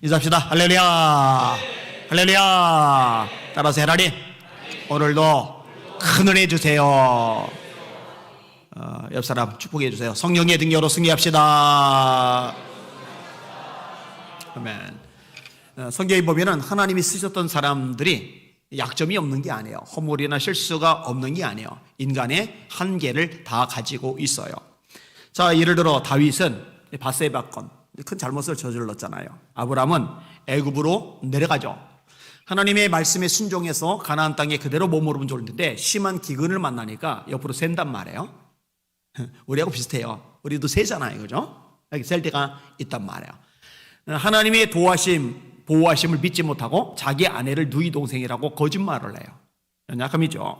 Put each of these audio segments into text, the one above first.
인사합시다. 할렐루야. 할렐루야. 따라서 하나님, 오늘도 큰 은혜 주세요. 옆 사람 축복해 주세요. 성령의 능력으로 승리합시다. 아멘. 성경에 보면은 하나님이 쓰셨던 사람들이 약점이 없는 게 아니에요. 허물이나 실수가 없는 게 아니에요. 인간의 한계를 다 가지고 있어요. 자, 예를 들어 다윗은 바세바 건 큰 잘못을 저질렀잖아요. 아브라함은 애굽으로 내려가죠. 하나님의 말씀에 순종해서 가나안 땅에 그대로 머무르면 좋은데 심한 기근을 만나니까 옆으로 샌단 말이에요. 우리하고 비슷해요. 우리도 새잖아요, 그죠? 여기 셀 때가 있단 말이에요. 하나님의 보호하심을 믿지 못하고 자기 아내를 누이 동생이라고 거짓말을 해요. 연약함이죠.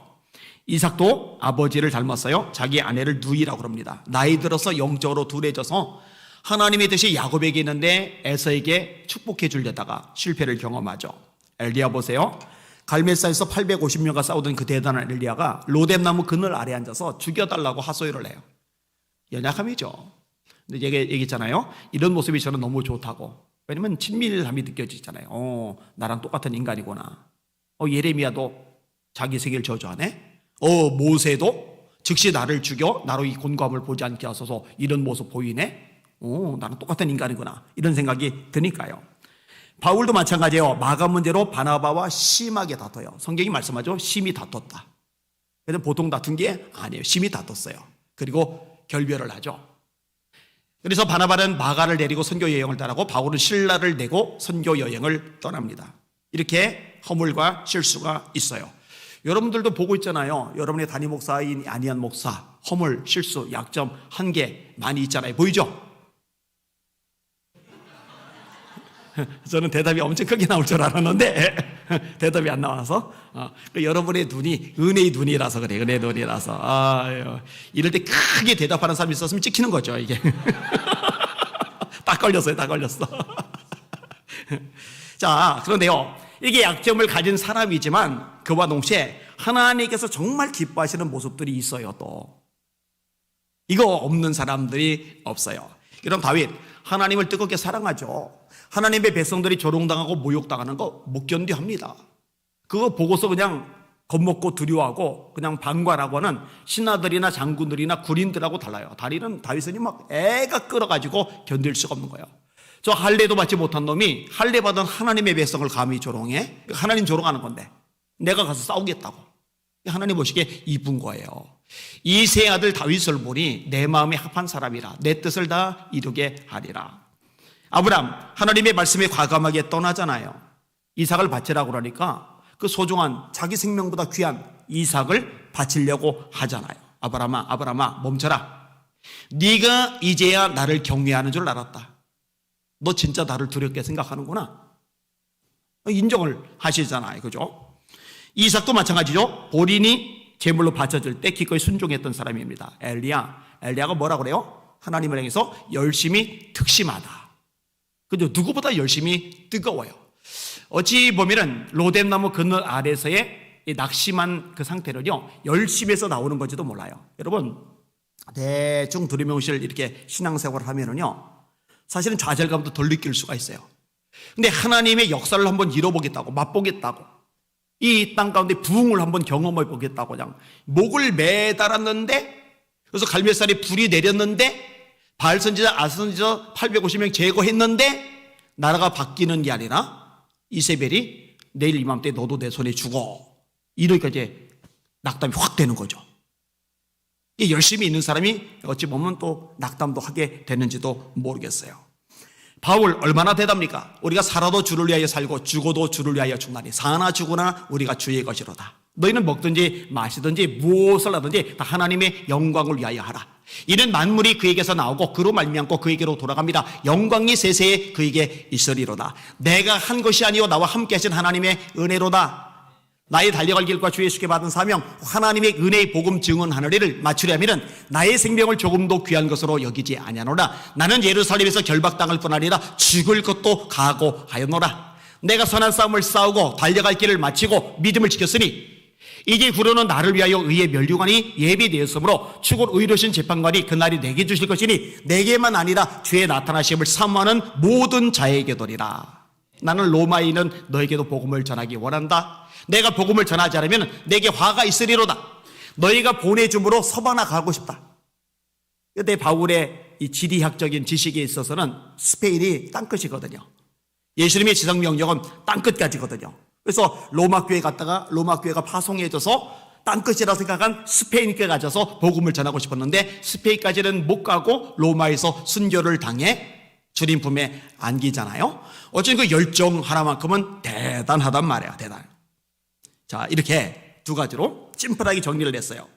이삭도 아버지를 닮았어요. 자기 아내를 누이라고 그럽니다. 나이 들어서 영적으로 둔해져서 하나님의 뜻이 야곱에게 있는데 에서에게 축복해 주려다가 실패를 경험하죠. 엘리야 보세요. 갈멜산에서 850명과 싸우던 그 대단한 엘리야가 로뎀나무 그늘 아래 앉아서 죽여달라고 하소연을 해요. 연약함이죠. 근데 얘기했잖아요. 이런 모습이 저는 너무 좋다고. 왜냐면 친밀함이 느껴지잖아요. 나랑 똑같은 인간이구나. 예레미야도 자기 생일 저주하네. 모세도 즉시 나를 죽여 나로 이 곤고함을 보지 않게 하소서. 이런 모습 보이네. 나랑 똑같은 인간이구나. 이런 생각이 드니까요. 바울도 마찬가지예요. 마감 문제로 바나바와 심하게 다퉈요. 성경이 말씀하죠. 심히 다퉜다. 그래서 보통 다툰 게 아니에요. 심히 다퉜어요. 그리고 결별을 하죠. 그래서 바나바는 마가를 내리고 선교 여행을 떠나고 바울은 실라를 내고 선교 여행을 떠납니다. 이렇게 허물과 실수가 있어요. 여러분들도 보고 있잖아요. 여러분의 담임 목사인 아니한 목사, 허물, 실수, 약점, 한계 많이 있잖아요. 보이죠? 저는 대답이 엄청 크게 나올 줄 알았는데 대답이 안 나와서 여러분의 눈이 은혜의 눈이라서 그래. 은혜의 눈이라서 이럴 때 크게 대답하는 사람이 있었으면 찍히는 거죠. 이게 딱 걸렸어요. 다 걸렸어. 자, 그런데요, 이게 약점을 가진 사람이지만 그와 동시에 하나님께서 정말 기뻐하시는 모습들이 있어요. 또 이거 없는 사람들이 없어요. 그럼 다윗 하나님을 뜨겁게 사랑하죠. 하나님의 백성들이 조롱당하고 모욕당하는 거 못 견디합니다. 그거 보고서 그냥 겁먹고 두려워하고 그냥 방관하고 하는 신하들이나 장군들이나 군인들하고 달라요. 다윗은 막 애가 끌어가지고 견딜 수가 없는 거예요. 저 할례도 받지 못한 놈이 할례 받은 하나님의 백성을 감히 조롱해? 하나님 조롱하는 건데 내가 가서 싸우겠다고. 하나님 보시기에 이쁜 거예요. 이 세 아들 다윗을 보니 내 마음에 합한 사람이라 내 뜻을 다 이루게 하리라. 아브람 하나님의 말씀에 과감하게 떠나잖아요. 이삭을 바치라고 그러니까 그 소중한 자기 생명보다 귀한 이삭을 바치려고 하잖아요. 아브라함아 멈춰라. 네가 이제야 나를 경외하는 줄 알았다. 너 진짜 나를 두렵게 생각하는구나. 인정을 하시잖아요. 그죠? 이삭도 마찬가지죠. 본인이 제물로 바쳐질 때 기꺼이 순종했던 사람입니다. 엘리야가 뭐라고 그래요? 하나님을 향해서 열심히 특심하다. 그죠? 누구보다 열심히 뜨거워요. 어찌 보면은 로뎀나무 그늘 아래서의 낙심한 그 상태를요, 열심에서 나오는 건지도 몰라요. 여러분, 대충 두리뭉실 이렇게 신앙생활을 하면은요, 사실은 좌절감도 덜 느낄 수가 있어요. 근데 하나님의 역사를 한번 이뤄보겠다고, 맛보겠다고, 이 땅 가운데 부흥을 한번 경험해 보겠다고 그냥 목을 매달았는데, 그래서 갈멜산에 불이 내렸는데, 바알 선지자, 아스 선지자 850명 제거했는데 나라가 바뀌는 게 아니라 이세벨이 내일 이맘때 너도 내 손에 죽어. 이러니까 이제 낙담이 확 되는 거죠. 열심히 있는 사람이 어찌 보면 또 낙담도 하게 되는지도 모르겠어요. 바울 얼마나 대답니까? 우리가 살아도 주를 위하여 살고 죽어도 주를 위하여 죽나니 사나 죽으나 우리가 주의 것이로다. 너희는 먹든지 마시든지 무엇을 하든지 다 하나님의 영광을 위하여 하라. 이는 만물이 그에게서 나오고 그로 말미암고 그에게로 돌아갑니다. 영광이 세세에 그에게 있으리로다. 내가 한 것이 아니요 나와 함께 하신 하나님의 은혜로다. 나의 달려갈 길과 주 예수께 받은 사명 하나님의 은혜의 복음 증언하느니를 맞추려면 나의 생명을 조금도 귀한 것으로 여기지 아니하노라. 나는 예루살렘에서 결박당할 뿐 아니라 죽을 것도 각오하였노라. 내가 선한 싸움을 싸우고 달려갈 길을 마치고 믿음을 지켰으니 이제 구로는 나를 위하여 의의 면류관이 예비되었으므로 추고 의로신 재판관이 그날이 내게 주실 것이니 내게만 아니라 주의 나타나심을 사모하는 모든 자에게 도리라. 나는 로마에 있는 너에게도 복음을 전하기 원한다. 내가 복음을 전하지 않으면 내게 화가 있으리로다. 너희가 보내줌으로 서바나 가고 싶다. 그때 바울의 이 지리학적인 지식에 있어서는 스페인이 땅끝이거든요. 예수님의 지성명령은 땅끝까지거든요. 그래서 로마 교회 갔다가 로마 교회가 파송해져서 땅끝이라 생각한 스페인께 가셔서 복음을 전하고 싶었는데 스페인까지는 못 가고 로마에서 순교를 당해 주님 품에 안기잖아요. 어쨌든 그 열정 하나만큼은 대단하단 말이에요. 대단. 자, 이렇게 두 가지로 심플하게 정리를 했어요.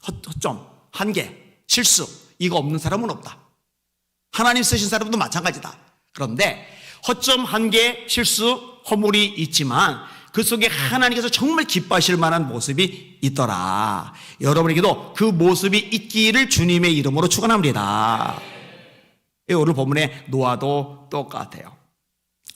허점, 한계, 실수, 이거 없는 사람은 없다. 하나님 쓰신 사람도 마찬가지다. 그런데 허점, 한계, 실수, 허물이 있지만 그 속에 하나님께서 정말 기뻐하실 만한 모습이 있더라. 여러분에게도 그 모습이 있기를 주님의 이름으로 축원합니다. 오늘 본문의 노아도 똑같아요.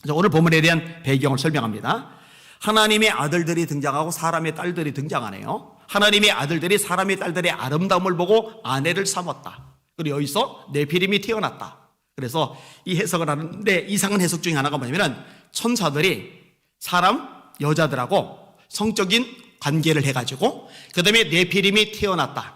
오늘 본문에 대한 배경을 설명합니다. 하나님의 아들들이 등장하고 사람의 딸들이 등장하네요. 하나님의 아들들이 사람의 딸들의 아름다움을 보고 아내를 삼았다. 그리고 여기서 네피림이 태어났다. 그래서 이 해석을 하는데 이상한 해석 중에 하나가 뭐냐면 천사들이 사람, 여자들하고 성적인 관계를 해가지고 그 다음에 네피림이 태어났다.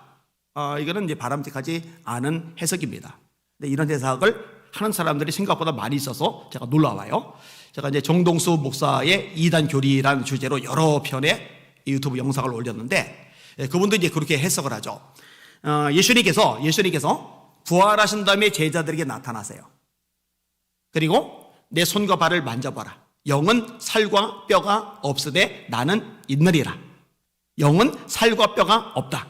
이거는 이제 바람직하지 않은 해석입니다. 근데 이런 해석을 하는 사람들이 생각보다 많이 있어서 제가 놀라워요. 제가 이제 정동수 목사의 이단 교리라는 주제로 여러 편의 유튜브 영상을 올렸는데 그분도 이제 그렇게 해석을 하죠. 예수님께서 부활하신 다음에 제자들에게 나타나세요. 그리고 내 손과 발을 만져봐라. 영은 살과 뼈가 없으되 나는 있느리라. 영은 살과 뼈가 없다.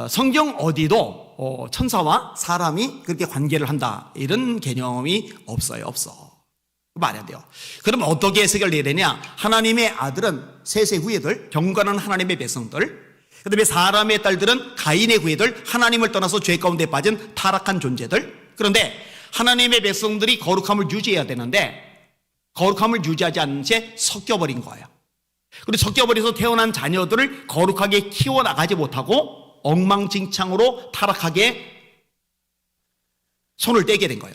성경 어디도 천사와 사람이 그렇게 관계를 한다 이런 개념이 없어요. 말이 안 돼요. 그럼 어떻게 해석을 내야 되냐? 하나님의 아들은 셋의 후예들, 경건한 하나님의 백성들, 그 다음에 사람의 딸들은 가인의 후예들, 하나님을 떠나서 죄 가운데 빠진 타락한 존재들. 그런데 하나님의 백성들이 거룩함을 유지해야 되는데 거룩함을 유지하지 않은 채 섞여버린 거예요. 그리고 섞여버려서 태어난 자녀들을 거룩하게 키워나가지 못하고 엉망진창으로 타락하게 손을 떼게 된 거예요.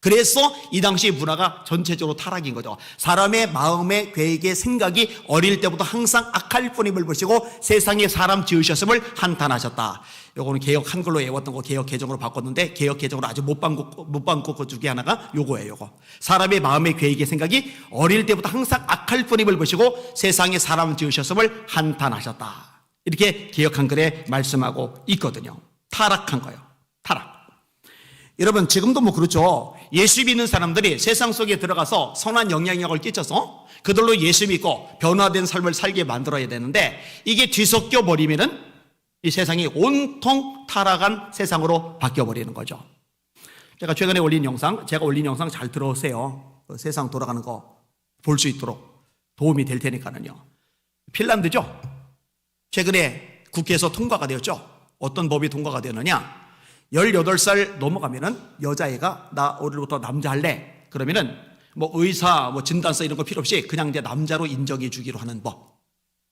그래서 이 당시 문화가 전체적으로 타락인 거죠. 사람의 마음의 계획의 생각이 어릴 때부터 항상 악할 뿐임을 보시고 세상에 사람 지으셨음을 한탄하셨다. 요거는 개혁 한글로 외웠던 거 개혁 개정으로 바꿨는데 개혁 개정으로 아주 못 바꾼 것 중에 하나가 요거예요. 요거. 사람의 마음의 계획의 생각이 어릴 때부터 항상 악할 뿐임을 보시고 세상에 사람 지으셨음을 한탄하셨다. 이렇게 개혁 한글에 말씀하고 있거든요. 타락한 거예요. 타락. 여러분 지금도 뭐 그렇죠. 예수 믿는 사람들이 세상 속에 들어가서 선한 영향력을 끼쳐서 그들로 예수 믿고 변화된 삶을 살게 만들어야 되는데 이게 뒤섞여 버리면은 이 세상이 온통 타락한 세상으로 바뀌어 버리는 거죠. 제가 최근에 올린 영상, 잘 들어오세요. 세상 돌아가는 거 볼 수 있도록 도움이 될 테니까는요. 핀란드죠. 최근에 국회에서 통과가 되었죠. 어떤 법이 통과가 되었느냐? 18살 넘어가면은 여자애가 나 오늘부터 남자 할래. 그러면은 뭐 의사, 뭐 진단서 이런 거 필요 없이 그냥 이제 남자로 인정해 주기로 하는 법.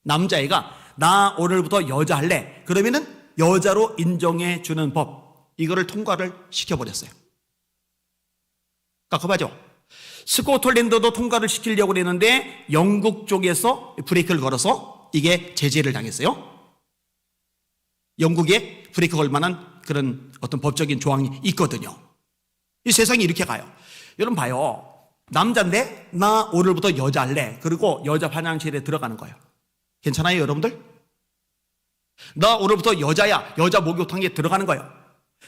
남자애가 나 오늘부터 여자 할래. 그러면은 여자로 인정해 주는 법. 이거를 통과를 시켜버렸어요. 깝깝하죠? 스코틀랜드도 통과를 시키려고 했는데 영국 쪽에서 브레이크를 걸어서 이게 제재를 당했어요. 영국에 브레이크 걸 만한 그런 어떤 법적인 조항이 있거든요. 이 세상이 이렇게 가요. 여러분 봐요. 남자인데 나 오늘부터 여자 할래. 그리고 여자 화장실에 들어가는 거예요. 괜찮아요 여러분들? 나 오늘부터 여자야. 여자 목욕탕에 들어가는 거예요.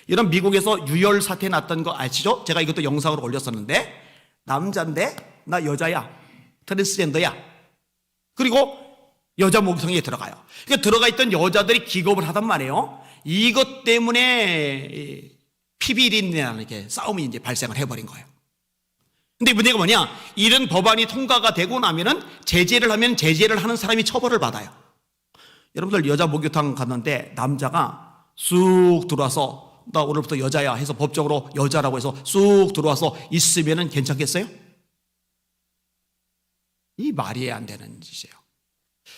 이런 미국에서 유혈 사태 났던 거 아시죠? 제가 이것도 영상으로 올렸었는데 남자인데 나 여자야. 트랜스젠더야. 그리고 여자 목욕탕에 들어가요. 그러니까 들어가 있던 여자들이 기겁을 하단 말이에요. 이것 때문에 피비린내라는 게 싸움이 이제 발생을 해버린 거예요. 근데 문제가 뭐냐? 이런 법안이 통과가 되고 나면은 제재를 하면 제재를 하는 사람이 처벌을 받아요. 여러분들 여자 목욕탕 갔는데 남자가 쑥 들어와서 나 오늘부터 여자야 해서 법적으로 여자라고 해서 쑥 들어와서 있으면은 괜찮겠어요? 이 말이 안 되는 짓이에요.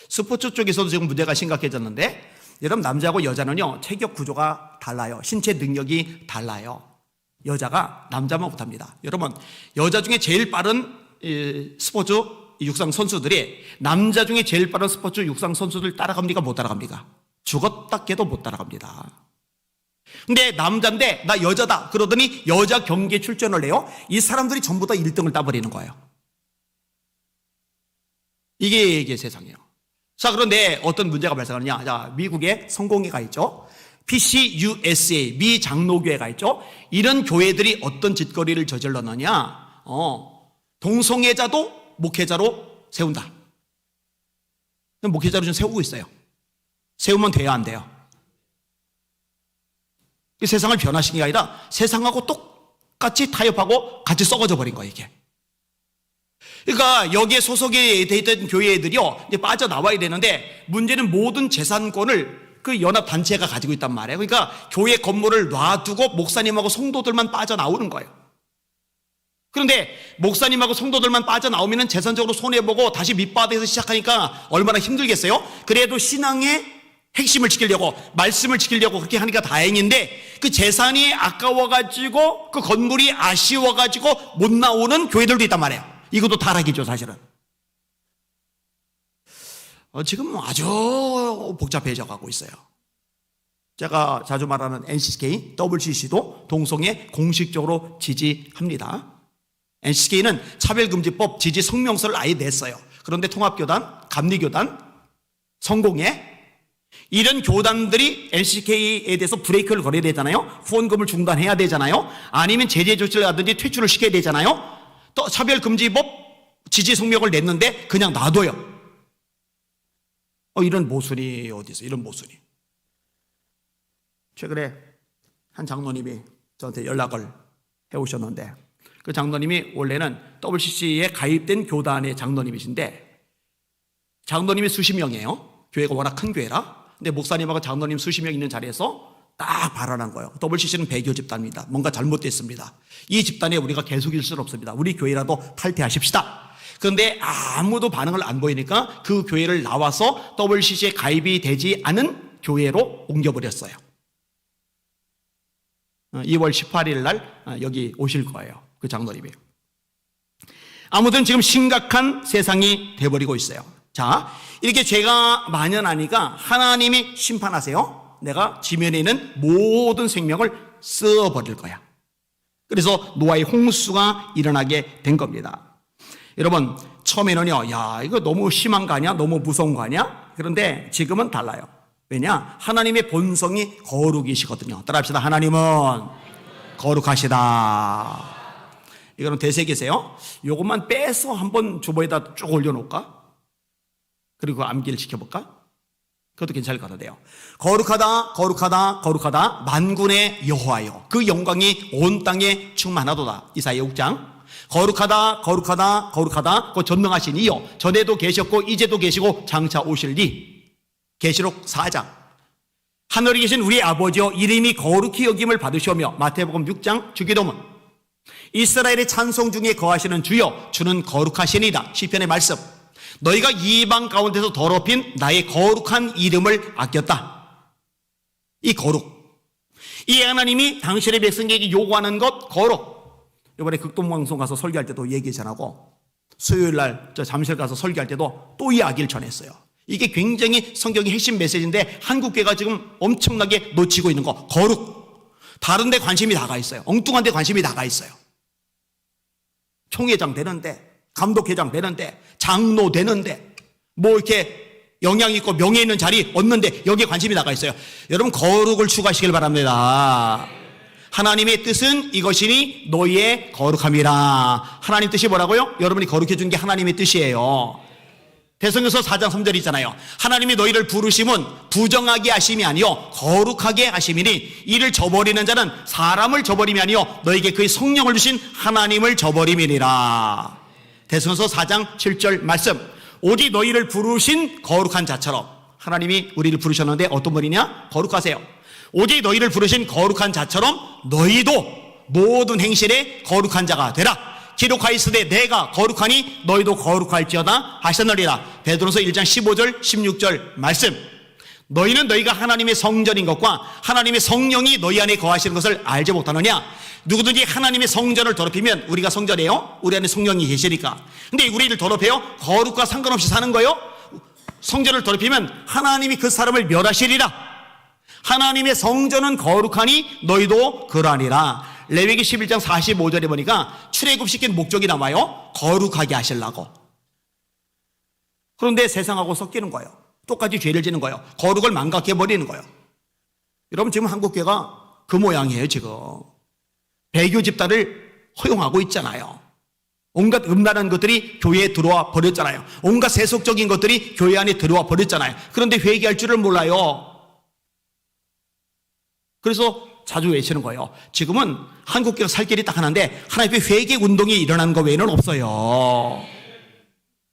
스포츠 쪽에서도 지금 문제가 심각해졌는데 여러분 남자하고 여자는요 체격 구조가 달라요. 신체 능력이 달라요. 여자가 남자만 못합니다. 여러분, 여자 중에 제일 빠른 스포츠 육상 선수들이 남자 중에 제일 빠른 스포츠 육상 선수들 따라갑니까? 못 따라갑니까? 죽었다 깨도 못 따라갑니다. 근데 남자인데 나 여자다 그러더니 여자 경기에 출전을 해요. 이 사람들이 전부 다 1등을 따버리는 거예요. 이게 세상이에요. 자, 그런데 어떤 문제가 발생하느냐. 자, 미국에 성공회가 있죠. PCUSA, 미 장로교회가 있죠. 이런 교회들이 어떤 짓거리를 저질렀느냐. 동성애자도 목회자로 세운다. 목회자로 좀 세우고 있어요. 세우면 돼야 안 돼요? 세상을 변화시킨 게 아니라 세상하고 똑같이 타협하고 같이 썩어져 버린 거예요, 이게. 그러니까 여기에 소속이 돼 있던 교회들이요, 이제 빠져나와야 되는데 문제는 모든 재산권을 그 연합단체가 가지고 있단 말이에요. 그러니까 교회 건물을 놔두고 목사님하고 성도들만 빠져나오는 거예요. 그런데 목사님하고 성도들만 빠져나오면 재산적으로 손해보고 다시 밑바닥에서 시작하니까 얼마나 힘들겠어요? 그래도 신앙의 핵심을 지키려고, 말씀을 지키려고 그렇게 하니까 다행인데 그 재산이 아까워가지고 그 건물이 아쉬워가지고 못 나오는 교회들도 있단 말이에요. 이것도 타락이죠, 사실은. 지금 아주 복잡해져 가고 있어요. 제가 자주 말하는 NCK, WCC도 동성애 공식적으로 지지합니다. NCK는 차별금지법 지지 성명서를 아예 냈어요. 그런데 통합교단, 감리교단, 성공회 이런 교단들이 NCK에 대해서 브레이크를 걸어야 되잖아요. 후원금을 중단해야 되잖아요. 아니면 제재 조치를 하든지 퇴출을 시켜야 되잖아요. 또 차별금지법 지지 성명을 냈는데 그냥 놔둬요. 이런 모순이 어디 있어? 이런 모순이. 최근에 한 장로님이 저한테 연락을 해오셨는데 그 장로님이 원래는 WCC에 가입된 교단의 장로님이신데 장로님이 수십 명이에요. 교회가 워낙 큰 교회라. 근데 목사님하고 장로님 수십 명 있는 자리에서 딱 발언한 거예요. WCC는 배교 집단입니다. 뭔가 잘못됐습니다. 이 집단에 우리가 계속 있을 수는 없습니다. 우리 교회라도 탈퇴하십시다. 그런데 아무도 반응을 안 보이니까 그 교회를 나와서 WCC에 가입이 되지 않은 교회로 옮겨버렸어요. 2월 18일 날 여기 오실 거예요. 그 장로님이. 아무튼 지금 심각한 세상이 돼버리고 있어요. 자, 이렇게 죄가 만연하니까 하나님이 심판하세요. 내가 지면에 있는 모든 생명을 쓰어버릴 거야. 그래서 노아의 홍수가 일어나게 된 겁니다. 여러분, 처음에는요, 야, 이거 너무 심한 거 아니야? 너무 무서운 거 아니야? 그런데 지금은 달라요. 왜냐? 하나님의 본성이 거룩이시거든요. 따라합시다. 하나님은 거룩하시다. 이거는 대세계세요. 이것만 빼서 한번 주보에다 쭉 올려놓을까? 그리고 암기를 지켜볼까? 그것도 괜찮을 것 같아요. 거룩하다, 거룩하다, 거룩하다. 만군의 여호와여. 그 영광이 온 땅에 충만하도다. 이사야 6장. 거룩하다, 거룩하다, 거룩하다. 그 전능하신 이여. 전에도 계셨고 이제도 계시고 장차 오실 이. 계시록 4장. 하늘에 계신 우리 아버지여 이름이 거룩히 여김을 받으시오며. 마태복음 6장 주기도문. 이스라엘의 찬송 중에 거하시는 주여 주는 거룩하시니이다. 시편의 말씀. 너희가 이방 가운데서 더럽힌 나의 거룩한 이름을 아꼈다. 이 거룩. 이 하나님이 당신의 백성에게 요구하는 것 거룩. 이번에 극동방송 가서 설교할 때도 얘기 전하고 수요일 날 저 잠실 가서 설교할 때도 또 이야기를 전했어요. 이게 굉장히 성경의 핵심 메시지인데 한국교회가 지금 엄청나게 놓치고 있는 거 거룩. 다른 데 관심이 나가 있어요. 엉뚱한 데 관심이 나가 있어요. 총회장 되는데 감독회장 되는데 장로 되는데 뭐 이렇게 영향 있고 명예 있는 자리 얻는데 여기에 관심이 나가 있어요. 여러분 거룩을 추구하시길 바랍니다. 하나님의 뜻은 이것이니 너희의 거룩함이라. 하나님 뜻이 뭐라고요? 여러분이 거룩해 준 게 하나님의 뜻이에요. 대성경서 4장 3절 있잖아요. 하나님이 너희를 부르심은 부정하게 하심이 아니요 거룩하게 하심이니 이를 저버리는 자는 사람을 저버림이 아니요 너에게 그의 성령을 주신 하나님을 저버림이니라. 대성경서 4장 7절 말씀. 오직 너희를 부르신 거룩한 자처럼. 하나님이 우리를 부르셨는데 어떤 분이냐? 거룩하세요. 오직 너희를 부르신 거룩한 자처럼 너희도 모든 행실에 거룩한 자가 되라. 기록하였으되 내가 거룩하니 너희도 거룩할지어다 하셨느니라. 베드로서 1장 15절 16절 말씀. 너희는 너희가 하나님의 성전인 것과 하나님의 성령이 너희 안에 거하시는 것을 알지 못하느냐? 누구든지 하나님의 성전을 더럽히면, 우리가 성전이에요? 우리 안에 성령이 계시니까. 근데 우리를 더럽혀요? 거룩과 상관없이 사는 거예요? 성전을 더럽히면 하나님이 그 사람을 멸하시리라. 하나님의 성전은 거룩하니 너희도 그러하니라. 레위기 11장 45절에 보니까 출애굽시킨 목적이 나와요. 거룩하게 하시려고. 그런데 세상하고 섞이는 거예요. 똑같이 죄를 지는 거예요. 거룩을 망각해버리는 거예요. 여러분, 지금 한국교회가 그 모양이에요. 지금 배교 집단을 허용하고 있잖아요. 온갖 음란한 것들이 교회에 들어와 버렸잖아요. 온갖 세속적인 것들이 교회 안에 들어와 버렸잖아요. 그런데 회개할 줄을 몰라요. 그래서 자주 외치는 거예요. 지금은 한국교회가 살 길이 딱 하나인데 하나님의 회개 운동이 일어나는 것 외에는 없어요.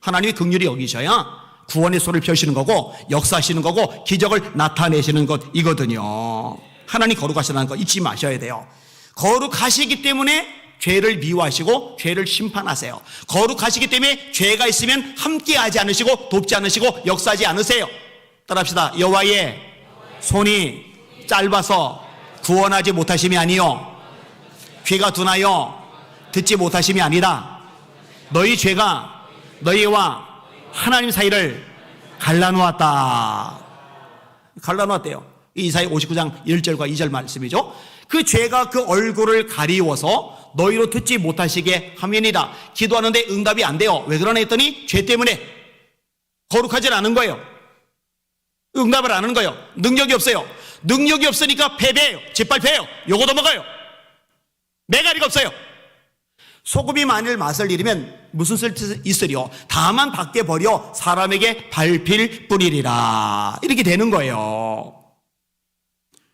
하나님이 긍휼히 여기셔야 구원의 손을 펴시는 거고 역사하시는 거고 기적을 나타내시는 것이거든요. 하나님 거룩하시다는 거 잊지 마셔야 돼요. 거룩하시기 때문에 죄를 미워하시고 죄를 심판하세요. 거룩하시기 때문에 죄가 있으면 함께하지 않으시고 돕지 않으시고 역사하지 않으세요. 따라합시다. 여호와의 손이 짧아서 구원하지 못하심이 아니요 귀가 둔하여 듣지 못하심이 아니라 너희 죄가 너희와 하나님 사이를 갈라놓았다. 갈라놓았대요. 이사야 59장 1절과 2절 말씀이죠. 그 죄가 그 얼굴을 가리워서 너희로 듣지 못하시게 하면이다. 기도하는데 응답이 안 돼요. 왜 그러나 했더니 죄 때문에 거룩하지 않은 거예요. 응답을 안 하는 거예요. 능력이 없어요. 능력이 없으니까 패배해요. 짓밟혀요. 요거 넘어가요. 매가리가 없어요. 소금이 만일 맛을 잃으면 무슨 쓸 있으리요? 다만 밖에 버려 사람에게 밟힐 뿐이리라. 이렇게 되는 거예요.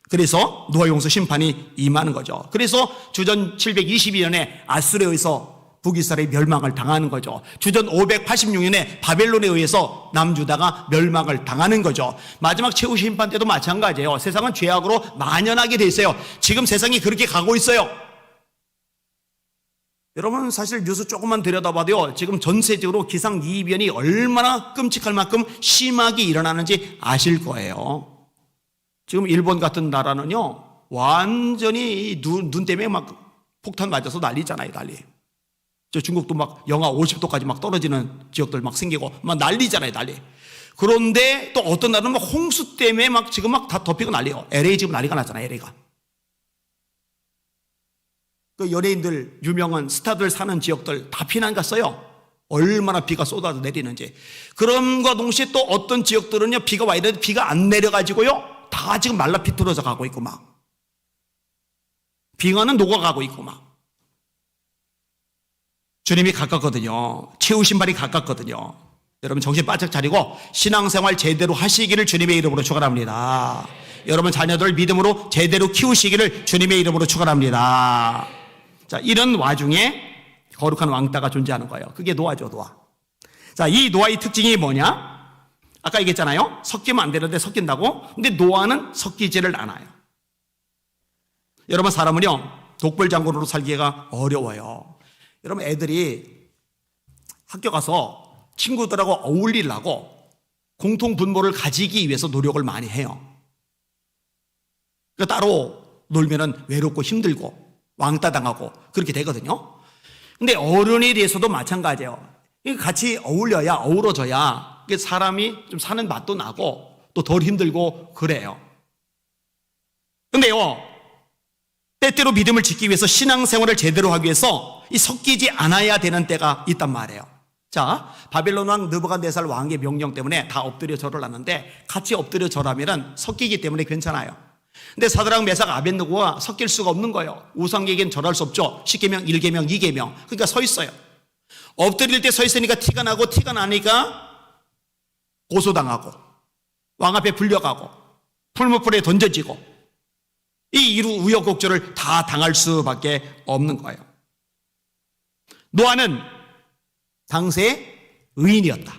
그래서 노아 용서 심판이 임하는 거죠. 그래서 주전 722년에 아수르에 의해서 북이스라엘이 멸망을 당하는 거죠. 주전 586년에 바벨론에 의해서 남유다가 멸망을 당하는 거죠. 마지막 최후 심판 때도 마찬가지예요. 세상은 죄악으로 만연하게 돼 있어요. 지금 세상이 그렇게 가고 있어요. 여러분, 사실 뉴스 조금만 들여다봐도요, 지금 전세적으로 기상이변이 얼마나 끔찍할 만큼 심하게 일어나는지 아실 거예요. 지금 일본 같은 나라는요, 완전히 눈 때문에 막 폭탄 맞아서 난리잖아요, 난리. 저 중국도 막 영하 50도까지 막 떨어지는 지역들 막 생기고 막 난리잖아요, 난리. 그런데 또 어떤 나라는 막 홍수 때문에 막 지금 막 다 덮이고 난리요. LA 지금 난리가 났잖아요, LA가. 그 연예인들, 유명한 스타들 사는 지역들 다 피난 갔어요. 얼마나 비가 쏟아져 내리는지. 그럼과 동시에 또 어떤 지역들은요, 비가 와야 되는데 비가 안 내려가지고요, 다 지금 말라 비틀어져 가고 있고 막. 빙하는 녹아가고 있고 막. 주님이 가깝거든요. 최후 신발이 가깝거든요. 여러분 정신 바짝 차리고 신앙생활 제대로 하시기를 주님의 이름으로 축원합니다. 여러분 자녀들 믿음으로 제대로 키우시기를 주님의 이름으로 축원합니다. 자, 이런 와중에 거룩한 왕따가 존재하는 거예요. 그게 노아죠, 노아. 자, 이 노아의 특징이 뭐냐? 아까 얘기했잖아요. 섞이면 안 되는데 섞인다고. 근데 노아는 섞이지를 않아요. 여러분, 사람은요, 독불장군으로 살기가 어려워요. 여러분, 애들이 학교 가서 친구들하고 어울리려고 공통 분모를 가지기 위해서 노력을 많이 해요. 그러니까 따로 놀면은 외롭고 힘들고 왕따 당하고 그렇게 되거든요. 근데 어른에 대해서도 마찬가지예요. 같이 어울려야, 어우러져야 사람이 좀 사는 맛도 나고 또 덜 힘들고 그래요. 근데요, 때때로 믿음을 지키기 위해서 신앙생활을 제대로 하기 위해서 이 섞이지 않아야 되는 때가 있단 말이에요. 자, 바벨론 왕 느부갓네살 왕의 명령 때문에 다 엎드려 절을 하는데 같이 엎드려 절하면은 섞이기 때문에 괜찮아요. 근데 사드락 메삭 아벳느고가 섞일 수가 없는 거예요. 우상에겐 절할 수 없죠. 10계명, 1계명, 2계명. 그러니까 서 있어요. 엎드릴 때 서 있으니까 티가 나고, 티가 나니까 고소당하고 왕 앞에 불려가고 풀무불에 던져지고 이 우여곡절을 다 당할 수밖에 없는 거예요. 노아는 당시의 의인이었다.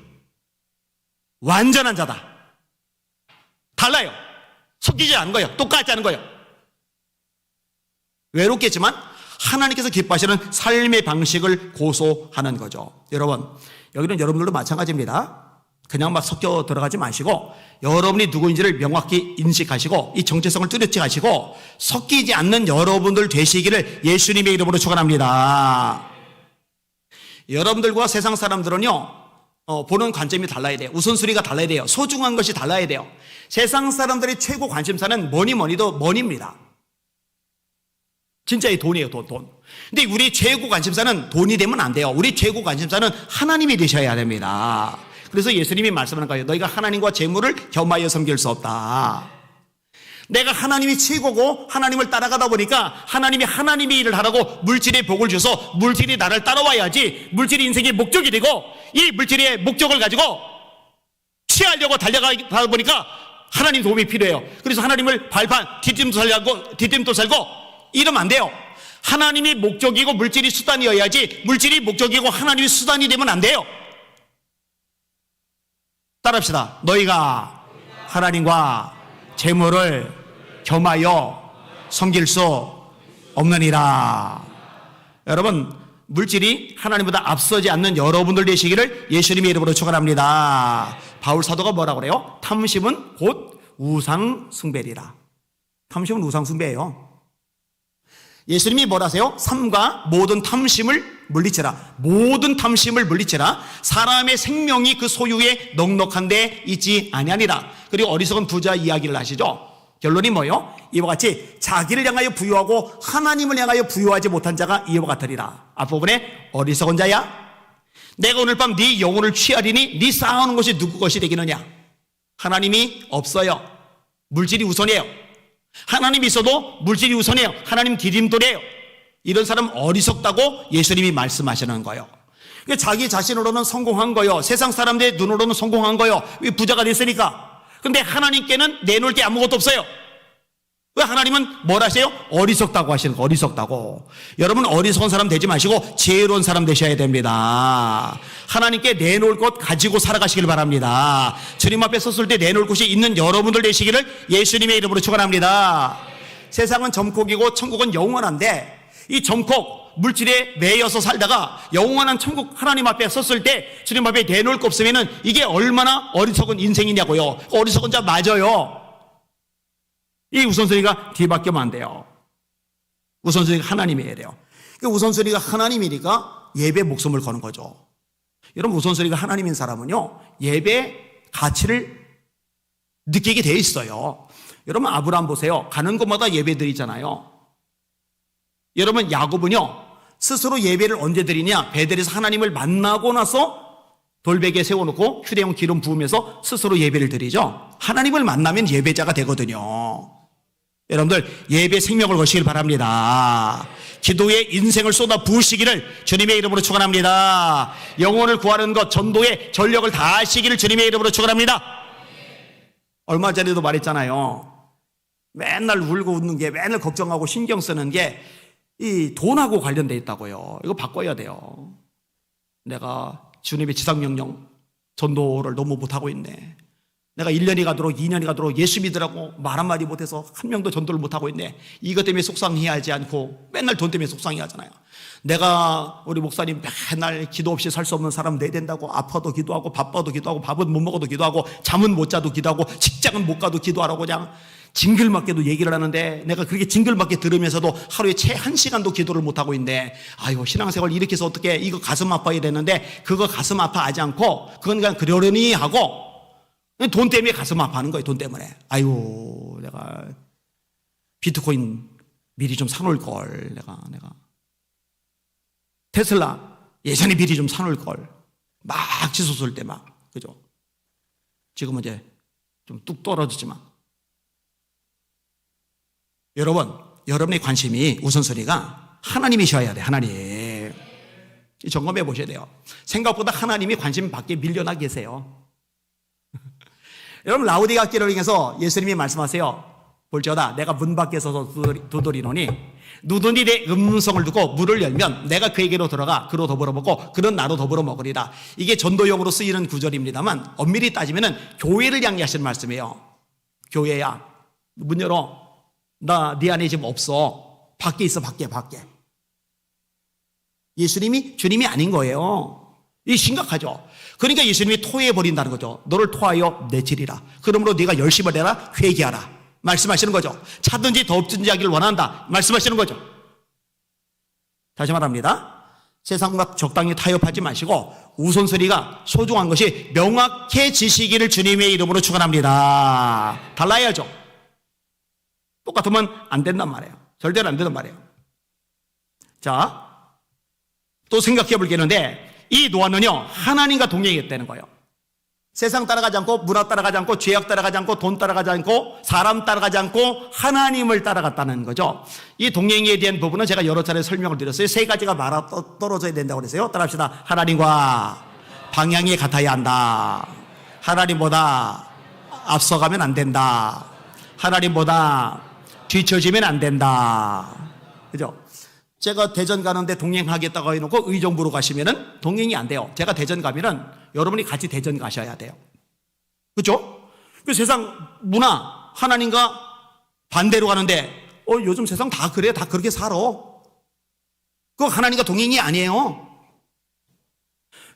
완전한 자다. 달라요. 섞이지 않은 거예요. 똑같지 않은 거예요. 외롭겠지만 하나님께서 기뻐하시는 삶의 방식을 고소하는 거죠. 여러분, 여기는 여러분들도 마찬가지입니다. 그냥 막 섞여 들어가지 마시고 여러분이 누구인지를 명확히 인식하시고 이 정체성을 뚜렷이 하시고 섞이지 않는 여러분들 되시기를 예수님의 이름으로 축원합니다. 여러분들과 세상 사람들은요, 보는 관점이 달라야 돼요. 우선순위가 달라야 돼요. 소중한 것이 달라야 돼요. 세상 사람들의 최고 관심사는 뭐니도 money입니다. 진짜 이 돈이에요, 돈. 근데 우리 최고 관심사는 돈이 되면 안 돼요. 우리 최고 관심사는 하나님이 되셔야 됩니다. 그래서 예수님이 말씀하는 거예요. 너희가 하나님과 재물을 겸하여 섬길 수 없다. 내가 하나님이 최고고 하나님을 따라가다 보니까 하나님이 일을 하라고 물질의 복을 줘서 물질이 나를 따라와야지 물질이 인생의 목적이 되고 이 물질의 목적을 가지고 취하려고 달려가다 보니까 하나님 도움이 필요해요. 그래서 하나님을 발판 뒷짐도 살고 이러면 안 돼요. 하나님이 목적이고 물질이 수단이어야지 물질이 목적이고 하나님이 수단이 되면 안 돼요. 따라합시다. 너희가 하나님과 재물을 겸하여 섬길 수 없느니라. 여러분, 물질이 하나님보다 앞서지 않는 여러분들 되시기를 예수님의 이름으로 축원합니다. 바울 사도가 뭐라고 그래요? 탐심은 곧 우상 숭배리라. 탐심은 우상 숭배예요. 예수님이 뭐라 하세요? 삼가 모든 탐심을 물리치라. 모든 탐심을 물리치라. 사람의 생명이 그 소유에 넉넉한 데 있지 아니하니라. 그리고 어리석은 부자 이야기를 하시죠. 결론이 뭐예요? 이와 같이 자기를 향하여 부유하고 하나님을 향하여 부유하지 못한 자가 이와 같으리라. 앞부분에 어리석은 자야, 내가 오늘 밤 네 영혼을 취하리니 네 쌓아놓은 것이 누구 것이 되겠느냐. 하나님이 없어요. 물질이 우선이에요. 하나님이 있어도 물질이 우선이에요. 하나님 디딤돌이에요. 이런 사람 어리석다고 예수님이 말씀하시는 거예요. 자기 자신으로는 성공한 거예요. 세상 사람들의 눈으로는 성공한 거예요. 왜 부자가 됐으니까. 근데 하나님께는 내놓을 게 아무것도 없어요. 왜 하나님은 뭘 하세요? 어리석다고 하시는 거. 어리석다고. 여러분 어리석은 사람 되지 마시고 지혜로운 사람 되셔야 됩니다. 하나님께 내놓을 것 가지고 살아가시길 바랍니다. 주님 앞에 섰을 때 내놓을 곳이 있는 여러분들 되시기를 예수님의 이름으로 축원합니다. 세상은 점콕이고 천국은 영원한데 이 점콕 물질에 매여서 살다가 영원한 천국 하나님 앞에 섰을 때 주님 앞에 내놓을 거 없으면 이게 얼마나 어리석은 인생이냐고요. 어리석은 자 맞아요. 이 우선순위가 뒤바뀌면 안 돼요. 우선순위가 하나님이어야 돼요. 우선순위가 하나님이니까 예배 목숨을 거는 거죠. 여러분 우선순위가 하나님인 사람은요 예배 가치를 느끼게 돼 있어요. 여러분 아브라함 보세요. 가는 곳마다 예배 드리잖아요. 여러분 야곱은요 스스로 예배를 언제 드리냐? 베델에서 하나님을 만나고 나서 돌베개에 세워놓고 휴대용 기름 부으면서 스스로 예배를 드리죠. 하나님을 만나면 예배자가 되거든요. 여러분들 예배 생명을 거시길 바랍니다. 기도에 인생을 쏟아 부으시기를 주님의 이름으로 축원합니다. 영혼을 구하는 것 전도에 전력을 다하시기를 주님의 이름으로 축원합니다. 얼마 전에도 말했잖아요. 맨날 울고 웃는 게, 맨날 걱정하고 신경 쓰는 게 이 돈하고 관련돼 있다고요. 이거 바꿔야 돼요. 내가 주님의 지상명령 전도를 너무 못하고 있네. 내가 1년이 가도록 2년이 가도록 예수 믿으라고 말 한마디 못해서 한 명도 전도를 못하고 있네. 이것 때문에 속상해하지 않고 맨날 돈 때문에 속상해하잖아요. 내가 우리 목사님 맨날 기도 없이 살 수 없는 사람 내야 된다고 아파도 기도하고 바빠도 기도하고 밥은 못 먹어도 기도하고 잠은 못 자도 기도하고 직장은 못 가도 기도하라고 그냥 징글맞게도 얘기를 하는데 내가 그렇게 징글맞게 들으면서도 하루에 채 1시간도 기도를 못하고 있는데 아유 신앙생활 이렇게 해서 어떻게 이거 가슴 아파야 되는데 그거 가슴 아파하지 않고 그건 그냥 그러려니 하고 돈 때문에 가슴 아파하는 거예요. 돈 때문에. 아유 내가 비트코인 미리 좀 사놓을 걸. 내가 테슬라 예전에 미리 좀 사놓을 걸. 막 치솟을 때 막 그죠. 지금은 이제 좀 뚝 떨어지지만 여러분의 관심이 우선순위가 하나님이셔야 돼. 하나님. 점검해 보셔야 돼요. 생각보다 하나님이 관심 밖에 밀려나 계세요. 여러분 라우디가 길을 향해서 예수님이 말씀하세요. 볼지어다 내가 문 밖에 서서 두드리노니 누구든지 내 음성을 듣고 문을 열면 내가 그에게로 들어가 그로 더불어 먹고 그는 나로 더불어 먹으리라. 이게 전도용으로 쓰이는 구절입니다만 엄밀히 따지면 교회를 향해 하시는 말씀이에요. 교회야 문 열어. 나 네 안에 지금 없어. 밖에 있어. 밖에. 예수님이 주님이 아닌 거예요. 이 심각하죠. 그러니까 예수님이 토해버린다는 거죠. 너를 토하여 내치리라. 그러므로 네가 열심을 내라, 회개하라 말씀하시는 거죠. 차든지 덥든지 하기를 원한다 말씀하시는 거죠. 다시 말합니다. 세상과 적당히 타협하지 마시고 우선순위가 소중한 것이 명확해지시기를 주님의 이름으로 축원합니다. 달라야죠. 똑같으면 안 된단 말이에요. 절대로 안 된단 말이에요. 자, 또 생각해 볼 게 있는데 이 노아는요 하나님과 동행했다는 거예요. 세상 따라가지 않고 문화 따라가지 않고 죄악 따라가지 않고 돈 따라가지 않고 사람 따라가지 않고 하나님을 따라갔다는 거죠. 이 동행에 대한 부분은 제가 여러 차례 설명을 드렸어요. 세 가지가 말아 떨어져야 된다고 그랬어요. 따라합시다. 하나님과 방향이 같아야 한다. 하나님보다 앞서가면 안 된다. 하나님보다 뒤처지면 안 된다. 그죠? 제가 대전 가는데 동행하겠다고 해놓고 의정부로 가시면은 동행이 안 돼요. 제가 대전 가면은 여러분이 같이 대전 가셔야 돼요. 그렇죠? 그 세상 문화 하나님과 반대로 가는데 요즘 세상 다 그래, 다 그렇게 살아. 그거 하나님과 동행이 아니에요.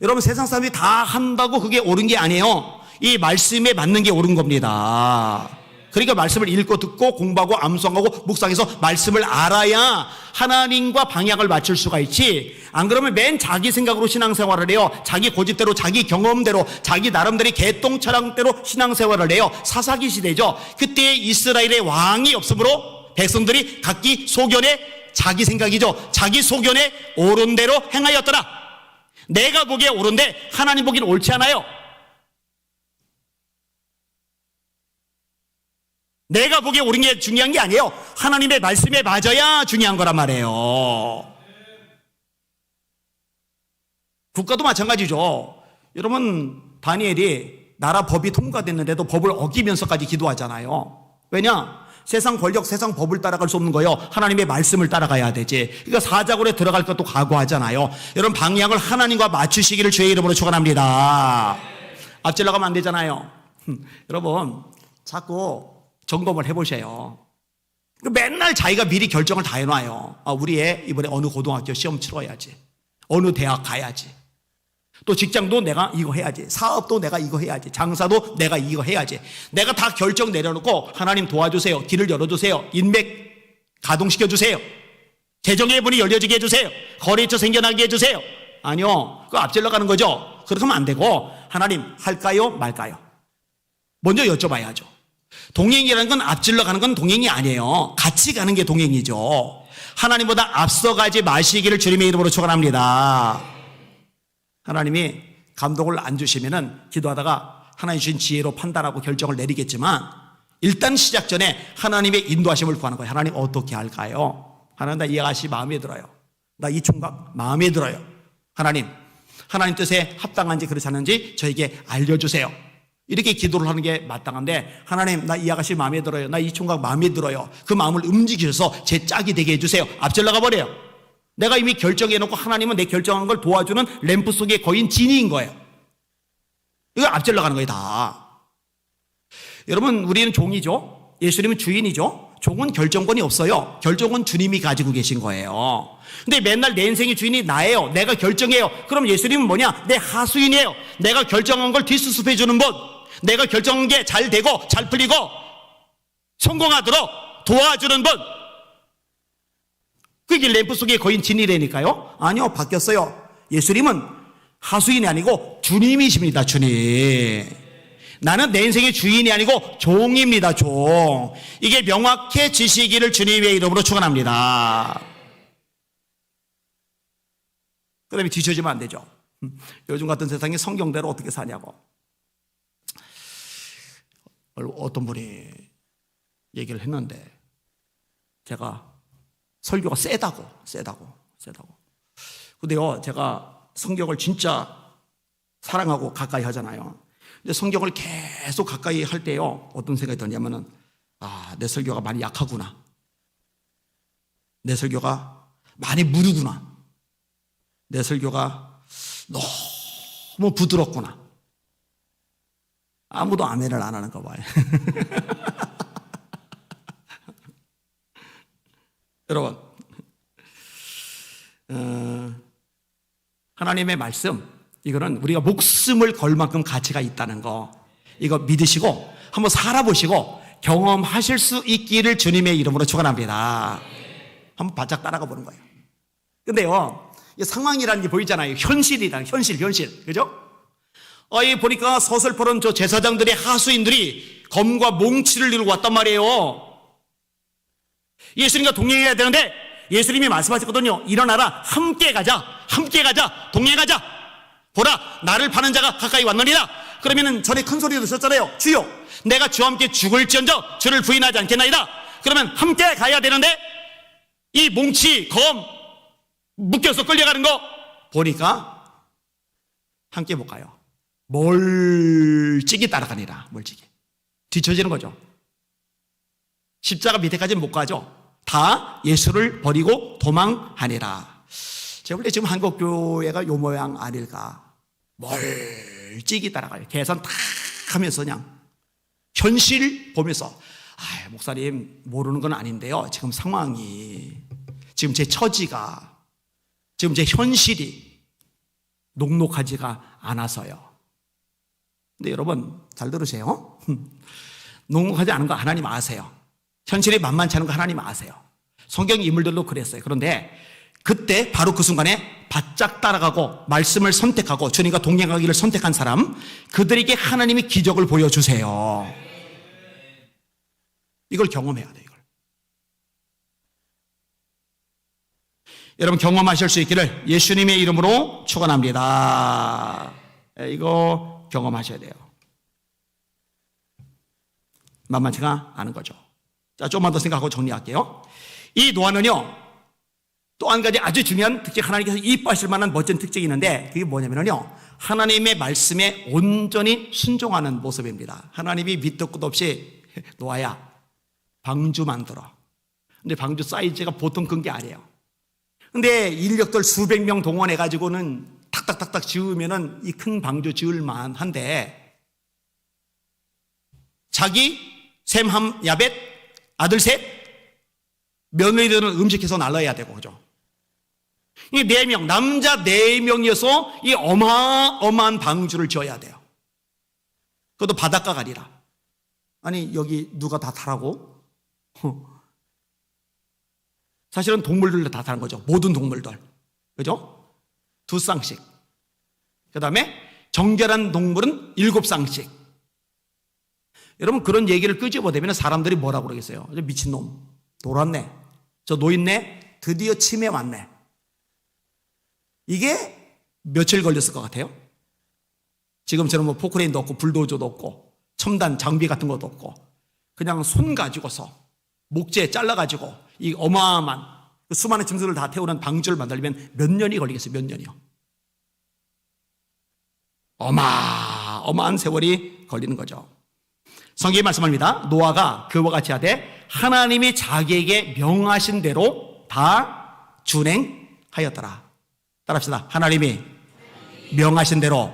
여러분 세상 사람이 다 한다고 그게 옳은 게 아니에요. 이 말씀에 맞는 게 옳은 겁니다. 그러니까 말씀을 읽고 듣고 공부하고 암송하고 묵상해서 말씀을 알아야 하나님과 방향을 맞출 수가 있지. 안 그러면 맨 자기 생각으로 신앙생활을 해요. 자기 고집대로 자기 경험대로 자기 나름대로 개똥차량대로 신앙생활을 해요. 사사기 시대죠. 그때 이스라엘의 왕이 없으므로 백성들이 각기 소견에 자기 생각이죠. 자기 소견에 옳은 대로 행하였더라. 내가 보기에 옳은데 하나님 보기엔 옳지 않아요. 내가 보기에 옳은 게 중요한 게 아니에요. 하나님의 말씀에 맞아야 중요한 거란 말이에요. 국가도 마찬가지죠. 여러분 다니엘이 나라 법이 통과됐는데도 법을 어기면서까지 기도하잖아요. 왜냐? 세상 권력, 세상 법을 따라갈 수 없는 거예요. 하나님의 말씀을 따라가야 되지. 그러니까 사자굴에 들어갈 것도 각오하잖아요. 여러분 방향을 하나님과 맞추시기를 주의 이름으로 축원합니다. 앞질러 가면 안 되잖아요. 여러분 자꾸 점검을 해보세요. 맨날 자기가 미리 결정을 다 해놔요. 우리 애 이번에 어느 고등학교 시험 치러야지. 어느 대학 가야지. 또 직장도 내가 이거 해야지. 사업도 내가 이거 해야지. 장사도 내가 이거 해야지. 내가 다 결정 내려놓고 하나님 도와주세요. 길을 열어주세요. 인맥 가동시켜주세요. 재정의 문이 열려지게 해주세요. 거래처 생겨나게 해주세요. 아니요. 그거 앞질러 가는 거죠. 그렇게 하면 안 되고 하나님 할까요 말까요? 먼저 여쭤봐야죠. 동행이라는 건 앞질러 가는 건 동행이 아니에요. 같이 가는 게 동행이죠. 하나님보다 앞서가지 마시기를 주님의 이름으로 축원합니다. 하나님이 감동을 안 주시면은 기도하다가 하나님 주신 지혜로 판단하고 결정을 내리겠지만 일단 시작 전에 하나님의 인도하심을 구하는 거예요. 하나님 어떻게 할까요? 하나님 나 이 아가씨 마음에 들어요. 나 이 총각 마음에 들어요. 하나님 뜻에 합당한지 그렇지 않은지 저에게 알려주세요. 이렇게 기도를 하는 게 마땅한데 하나님 나 이 아가씨 마음에 들어요. 나 이 총각 마음에 들어요. 그 마음을 움직여서 제 짝이 되게 해주세요. 앞질러 가버려요. 내가 이미 결정해놓고 하나님은 내 결정한 걸 도와주는 램프 속의 거인 지니인 거예요. 이거 앞질러 가는 거예요 다. 여러분 우리는 종이죠. 예수님은 주인이죠. 종은 결정권이 없어요. 결정은 주님이 가지고 계신 거예요. 근데 맨날 내 인생의 주인이 나예요. 내가 결정해요. 그럼 예수님은 뭐냐? 내 하수인이에요. 내가 결정한 걸 뒷수습해 주는 분. 내가 결정한 게 잘 되고 잘 풀리고 성공하도록 도와주는 분. 그게 램프 속의 거인 진이라니까요. 아니요 바뀌었어요. 예수님은 하수인이 아니고 주님이십니다. 주님. 나는 내 인생의 주인이 아니고 종입니다. 종. 이게 명확해지시기를 주님의 이름으로 축원합니다. 그 다음에 뒤처지면 안 되죠. 요즘 같은 세상에 성경대로 어떻게 사냐고. 어떤 분이 얘기를 했는데 제가 설교가 세다고. 근데요 제가 성경을 진짜 사랑하고 가까이 하잖아요. 근데 성경을 계속 가까이 할 때요 어떤 생각이 드냐면은 내 설교가 많이 약하구나. 내 설교가 많이 무르구나. 내 설교가 너무 부드럽구나. 아무도 아멘을 안 하는가 봐요. 여러분 하나님의 말씀 이거는 우리가 목숨을 걸 만큼 가치가 있다는 거, 이거 믿으시고 한번 살아보시고 경험하실 수 있기를 주님의 이름으로 축원합니다. 한번 바짝 따라가 보는 거예요. 근데요, 이 상황이라는 게 보이잖아요. 현실이다, 현실. 그죠? 이 보니까 서슬퍼런 저 제사장들의 하수인들이 검과 몽치를 들고 왔단 말이에요. 예수님과 동행해야 되는데 예수님이 말씀하셨거든요. 일어나라, 함께 가자, 동행하자. 보라, 나를 파는 자가 가까이 왔느니라. 그러면은 전에 큰 소리로 드셨잖아요. 주여, 내가 주와 함께 죽을지언정 주를 부인하지 않겠나이다. 그러면 함께 가야 되는데 이 몽치, 검 묶여서 끌려가는 거 보니까 함께 못 가요. 멀찍이 따라가니라. 멀찍이 뒤처지는 거죠. 십자가 밑에까지는 못 가죠. 다 예수를 버리고 도망하니라. 제가 볼 때 지금 한국교회가 요 모양 아닐까. 멀찍이 따라가요. 계산 다 하면서 그냥 현실 보면서, 목사님 모르는 건 아닌데요, 지금 상황이, 지금 제 처지가, 지금 제 현실이 녹록하지가 않아서요. 근데 여러분 잘 들으세요. 녹록하지 않은 거 하나님 아세요. 현실이 만만치 않은 거 하나님 아세요. 성경 인물들도 그랬어요. 그런데 그때 바로 그 순간에 바짝 따라가고 말씀을 선택하고 주님과 동행하기를 선택한 사람, 그들에게 하나님이 기적을 보여주세요. 이걸 경험해야 돼요. 이걸. 여러분 경험하실 수 있기를 예수님의 이름으로 축원합니다. 이거 경험하셔야 돼요. 만만치가 않은 거죠. 자, 조금만 더 생각하고 정리할게요. 이 노아는요, 또 한 가지 아주 중요한 특징, 하나님께서 이뻐하실 만한 멋진 특징이 있는데, 그게 뭐냐면요, 하나님의 말씀에 온전히 순종하는 모습입니다. 하나님이 밑도 끝도 없이 노아야, 방주 만들어. 근데 방주 사이즈가 보통 큰 게 아니에요. 근데 인력들 수백 명 동원해가지고는 탁탁탁탁 지으면은 이 큰 방주 지을만 한데, 자기 셈, 함, 야벳, 아들 셋, 며느리들은 음식해서 날라야 되고, 그죠? 이 4명, 남자 4명이어서 이 어마어마한 방주를 지어야 돼요. 그것도 바닷가가 아니라. 아니, 여기 누가 다 타라고? 사실은 동물들도 다 타는 거죠. 모든 동물들. 그죠? 2쌍씩. 그 다음에 정결한 동물은 7쌍씩. 여러분, 그런 얘기를 끄집어내면 사람들이 뭐라고 그러겠어요? 미친놈, 돌았네, 저 노인네, 드디어 치매 왔네. 이게 며칠 걸렸을 것 같아요? 지금처럼 뭐 포크레인도 없고 불도저도 없고 첨단 장비 같은 것도 없고 그냥 손 가지고서 목재 잘라가지고 이 어마어마한 수많은 짐승을 다 태우는 방주를 만들려면 몇 년이 걸리겠어요? 몇 년이요? 어마어마한 세월이 걸리는 거죠. 성경이 말씀합니다. 노아가 그와 같이 하되 하나님이 자기에게 명하신 대로 다 준행하였더라. 따라합시다. 하나님이 명하신 대로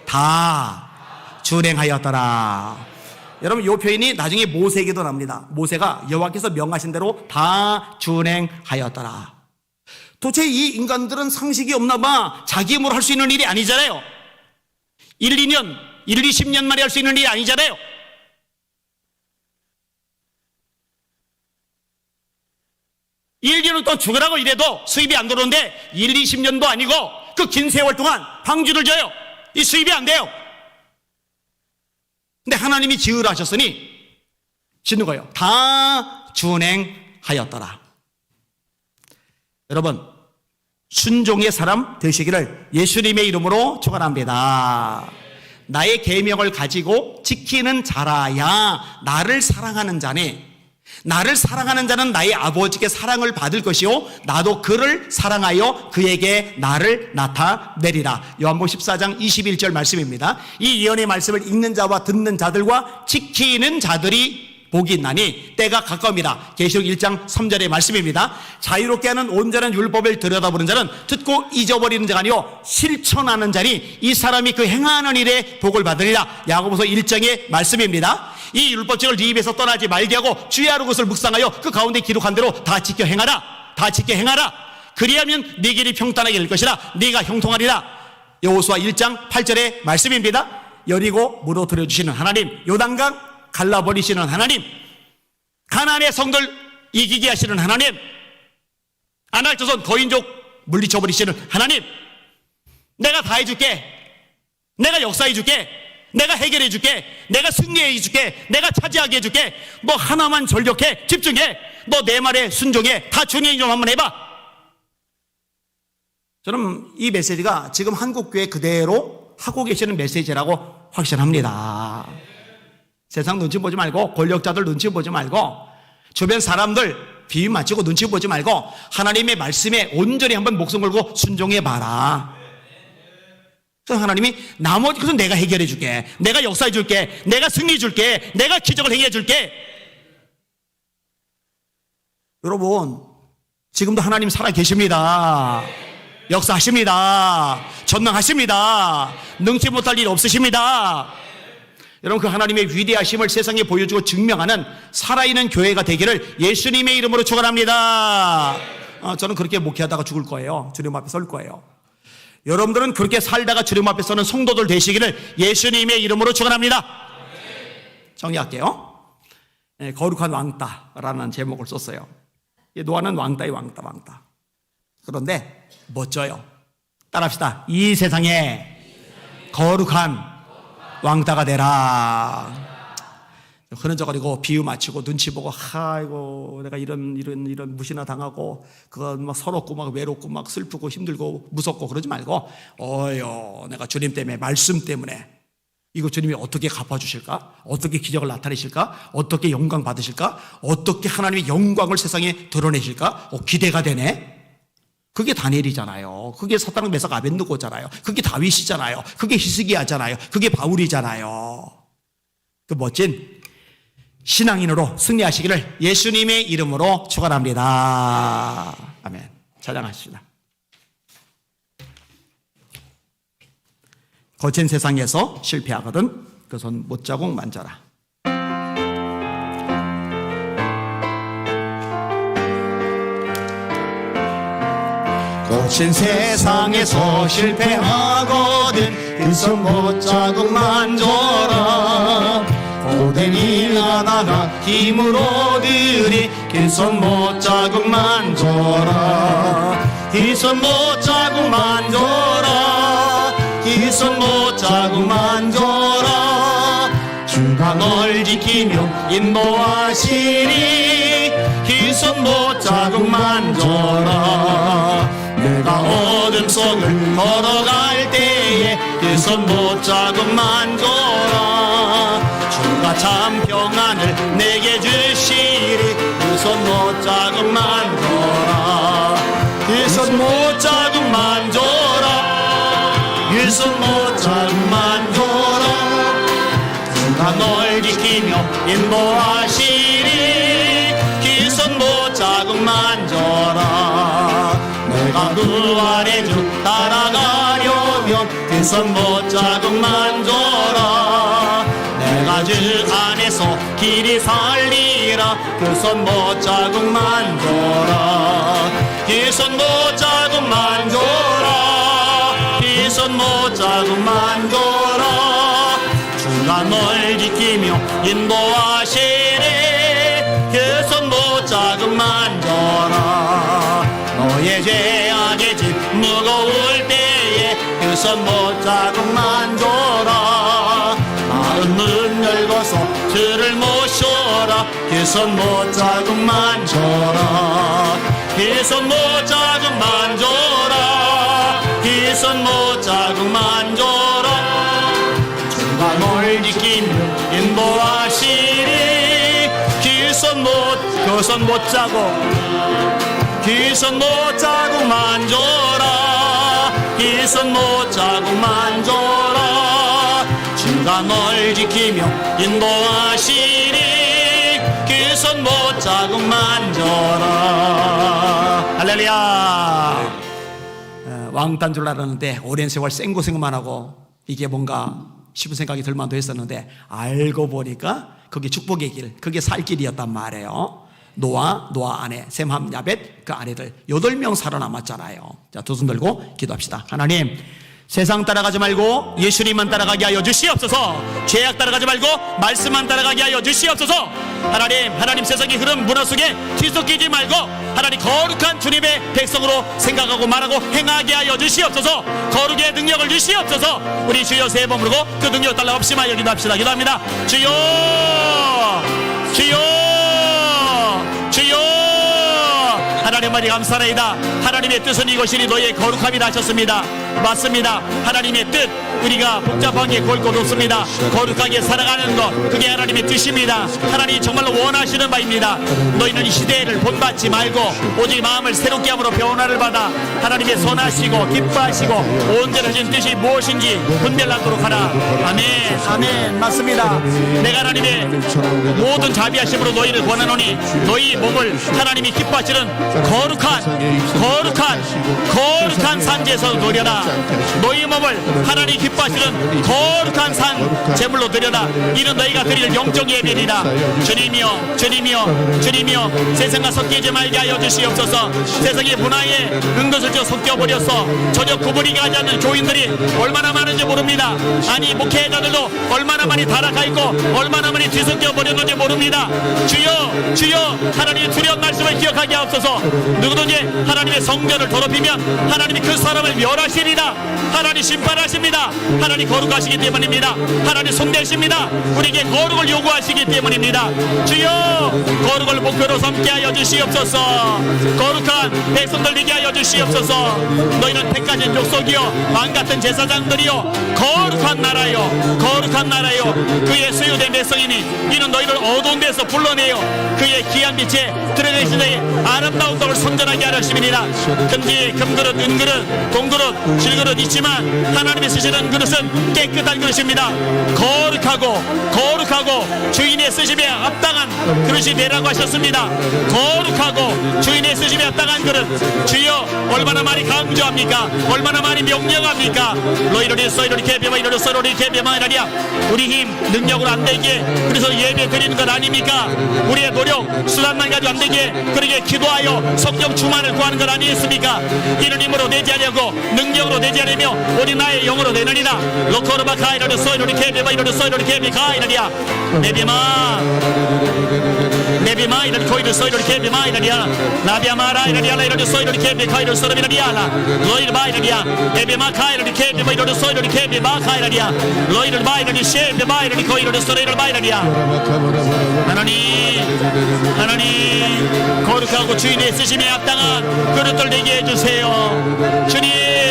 다 준행하였더라. 여러분, 이 표현이 나중에 모세에게도 나옵니다. 모세가 여호와께서 명하신 대로 다 준행하였더라. 도대체 이 인간들은 상식이 없나 봐. 자기 힘으로 할 수 있는 일이 아니잖아요. 1, 20년 만에 할 수 있는 일이 아니잖아요. 일 년을 또 죽으라고 이래도 수입이 안 들어오는데 1, 20년도 아니고 그 긴 세월 동안 방주를 져요. 이 수입이 안 돼요. 근데 하나님이 지으라 하셨으니 짓는 거예요. 다 준행하였더라. 여러분, 순종의 사람 되시기를 예수님의 이름으로 축원합니다. 나의 계명을 가지고 지키는 자라야 나를 사랑하는 자네. 나를 사랑하는 자는 나의 아버지께 사랑을 받을 것이요 나도 그를 사랑하여 그에게 나를 나타내리라. 요한복음 14장 21절 말씀입니다. 이 예언의 말씀을 읽는 자와 듣는 자들과 지키는 자들이 복이 있나니 때가 가까움이라. 계시록 1장 3절의 말씀입니다. 자유롭게 하는 온전한 율법을 들여다보는 자는 듣고 잊어버리는 자가 아니요 실천하는 자니 이 사람이 그 행하는 일에 복을 받으리라. 야고보서 1장의 말씀입니다. 이 율법책을 네 입에서 떠나지 말게 하고 주의 하루 것을 묵상하여 그 가운데 기록한 대로 다 지켜 행하라. 다 지켜 행하라. 그리하면 네 길이 평탄하게 될 것이라. 네가 형통하리라. 여호수아 1장 8절의 말씀입니다. 여리고 무너뜨려 주시는 하나님, 요단강 갈라버리시는 하나님, 가나안의 성들 이기게 하시는 하나님, 아낙자손 거인족 물리쳐 버리시는 하나님, 내가 다 해줄게, 내가 역사해줄게, 내가 해결해줄게, 내가 승리해줄게, 내가 차지하게 해줄게, 너 하나만 전력해, 집중해, 너 내 말에 순종해, 다 주님 좀 한번 해봐. 저는 이 메시지가 지금 한국교회 그대로 하고 계시는 메시지라고 확신합니다. 세상 눈치 보지 말고, 권력자들 눈치 보지 말고, 주변 사람들 비유 맞추고 눈치 보지 말고 하나님의 말씀에 온전히 한번 목숨 걸고 순종해 봐라. 그래서 하나님이 나머지 것은 내가 해결해 줄게, 내가 역사해 줄게, 내가 승리해 줄게, 내가 기적을 행해 줄게. 여러분, 지금도 하나님 살아 계십니다. 역사하십니다. 전능하십니다. 능치 못할 일 없으십니다. 여러분, 그 하나님의 위대하심을 세상에 보여주고 증명하는 살아있는 교회가 되기를 예수님의 이름으로 축원합니다. 저는 그렇게 목회하다가 죽을 거예요. 주님 앞에 설 거예요. 여러분들은 그렇게 살다가 주님 앞에 서는 성도들 되시기를 예수님의 이름으로 축원합니다. 정리할게요. 거룩한 왕따라는 제목을 썼어요. 노아는 왕따의 왕따. 그런데 멋져요. 따라합시다. 이 세상에 거룩한 왕따가 되라. 흐느적거리고 비유 맞추고 눈치 보고, 아이고 내가 이런 무시나 당하고 그거 막 서럽고 막 외롭고 막 슬프고 힘들고 무섭고 그러지 말고, 내가 주님 때문에, 말씀 때문에 이거 주님이 어떻게 갚아주실까? 어떻게 기적을 나타내실까? 어떻게 영광 받으실까? 어떻게 하나님의 영광을 세상에 드러내실까? 기대가 되네. 그게 다니엘이잖아요. 그게 사탄의 메삭 아벳느고잖아요. 그게 다윗이잖아요. 그게 히스기야잖아요. 그게 바울이잖아요. 그 멋진 신앙인으로 승리하시기를 예수님의 이름으로 축원합니다. 아멘. 찬양하십시다. 거친 세상에서 실패하거든 그 손 못자국 만져라. 거친 세상에서 실패하거든 그 손 못자국 만져라. 고된 일 하다가 힘을 얻으리 그 손 못자국 만져라. 그 손 못자국 만져라. 그 손 못자국 만져라. 주가 널 지키며 인도하시리. 그 손 못자국 만져라. 내가 어둠 속을 걸어갈 때에 그 손 못자국 만져라. 주가 참 평안을 내게 주시리. 그 손 못자국 만져라. 그 손 못자국 만져라. 그 손 못자국 만져라. 주가 널 지키며 인도하시리. 그 손 못자국 만져라. 내가 그 아래 쭉 따라가려면 그 손 못자국 만져라. 내가 주 안에서 길이 살리라. 그 손 못자국 만져라. 그 손 못자국 만져라. 그 손 못자국 만져라. 주가 널 지키며 인도하시리. 그 손 못자국 만져라. 너의 죄악의 짐 무거울 때에 그 손 못자국 만져라. 마른 문 열고서 주를 모셔라. 그 손 못자국 만져라. 그 손 못자국 만져라. 그 손 못자국 만져라. 주가 널 지키며 인도하시리. 그 손 못자국 그 손 못자국 만져라. 그 손 못자국 만져라. 주가 널 지키며 인도하시리. 그 손 못자국 만져라. 할렐루야. 왕따인 줄 알았는데 오랜 세월 생고생만 하고 이게 뭔가 싶은 생각이 들 만도 했었는데 알고 보니까 그게 축복의 길, 그게 살 길이었단 말이에요. 노아 아내, 셈, 함, 야벳 그 아내들 8명 살아남았잖아요. 자, 두 손 들고 기도합시다. 하나님, 세상 따라가지 말고 예수님만 따라가게 하여 주시옵소서. 죄악 따라가지 말고 말씀만 따라가게 하여 주시옵소서. 하나님 세상의 흐름 문화 속에 뒤섞이지 말고 하나님 거룩한 주님의 백성으로 생각하고 말하고 행하게 하여 주시옵소서. 거룩의 능력을 주시옵소서. 우리 주여 세 번 부르고 그 능력 달라 없이만 기도합시다. 기도합니다. 주여 주여 주여. 하나님 아버지 감사합니다. 하나님의 뜻은 이것이니 너희의 거룩함이다 하셨습니다. 맞습니다. 하나님의 뜻 우리가 복잡한 게 볼 것 없습니다. 거룩하게 살아가는 것 그게 하나님의 뜻입니다. 하나님이 정말로 원하시는 바입니다. 너희는 이 시대를 본받지 말고 오직 마음을 새롭게 함으로 변화를 받아 하나님의 선하시고 기뻐하시고 온전하신 뜻이 무엇인지 분별하도록 하라. 아멘 아멘. 맞습니다. 내가 하나님의 모든 자비하심으로 너희를 권하노니 너희 몸을 하나님이 기뻐하시는 거룩한 산지에서 노려라. 너희 몸을 하나님 기뻐하시는 거룩한 산 제물로 드려라. 이는 너희가 드릴 영적 예배니라. 주님이여 주님이여 주님이여 세상과 섞이지 말게 하여 주시옵소서. 세상의 문화에 은근슬쩍 섞여버려서 전혀 구분이 가지 않는 교인들이 얼마나 많은지 모릅니다. 아니 목회자들도 얼마나 많이 타락하 있고 얼마나 많이 뒤섞여 버렸는지 모릅니다. 주여 주여 하나님의 두려운 말씀을 기억하게 하옵소서. 누구든지 하나님의 성전을 더럽히면 하나님이 그 사람을 멸하시리라. 하나님 심판하십니다. 하나님 거룩하시기 때문입니다. 하나님 손대십니다. 우리에게 거룩을 요구하시기 때문입니다. 주여 거룩을 목표로 삼게 하여 주시옵소서. 거룩한 백성들 되게 하여 주시옵소서. 너희는 택하신 족속이요 왕같은 제사장들이요 거룩한 나라요 거룩한 나라요 그의 소유된 백성이니 이는 너희를 어두운 데서 불러내요 그의 귀한 빛에 드러내신 자의 아름다운 떡을 선전하게 하셨습니다. 금지 금그릇 은그릇 동그릇 질그릇 있지만 하나님이 쓰시는 그릇은 깨끗한 그릇입니다. 거룩하고 주인의 쓰심에 합당한 그릇이 되라고 하셨습니다. 거룩하고 주인의 쓰심에 합당한 그릇. 주여 얼마나 많이 강조합니까? 얼마나 많이 명령합니까? 너희를 써이로리 개비마 이로리 써이로리 개비마 이라리야. 우리 힘 능력으로 안 되게 그래서 예배 드리는 것 아닙니까? 우리의 노력 수단만 가지고 안 되게 그렇게 기도하여 성령 충만을 구하는 것 아니겠습니까? 이런 힘으로 되지 않으려고 능력으로 되지 않으며 우리 나의 영으로 되느니라. 로코르바 카이로리 써이로리 개비마 이로리 써이로리 개비 카이라리야. 네비마 이런 코이를 써이로리 개비마 이라리야. 나비아마라 이라리야 이로리 써이로리 개비 카이로리 써이로리야. 로이르 바이라리야. 네비마 카이로리 개비마 이로리 써이로리 개비 마 카이라리야. 로이르 바이라리 쉐비 바이라리 코이로리 써이로리 바이라리야. 하나님 거룩하고 주인의 쓰심에 합당한 그릇들 되게 해주세요. 주님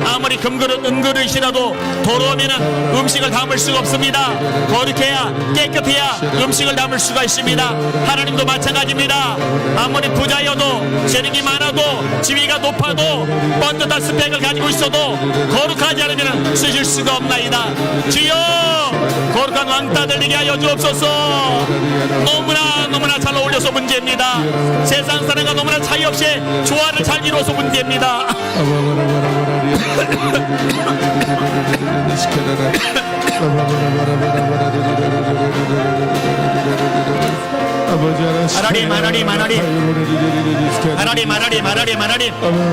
아무리 금그릇 은그릇이라도 더러우면 음식을 담을 수가 없습니다. 거룩해야 깨끗해야 음식을 담을 수가 있습니다. 하나님도 마찬가지입니다. 아무리 부자여도 재능이 많아도 지위가 높아도 뻔듯한 스펙을 가지고 있어도 거룩하지 않으면 쓰실 수가 없나이다. 주여 거룩한 왕따들 되게 하여 주옵소서. 너무나 잘 어울려서 문제입니다. 세상 사람과 너무나 차이 없이 조화를 잘 이루어서 문제입니다. 하나님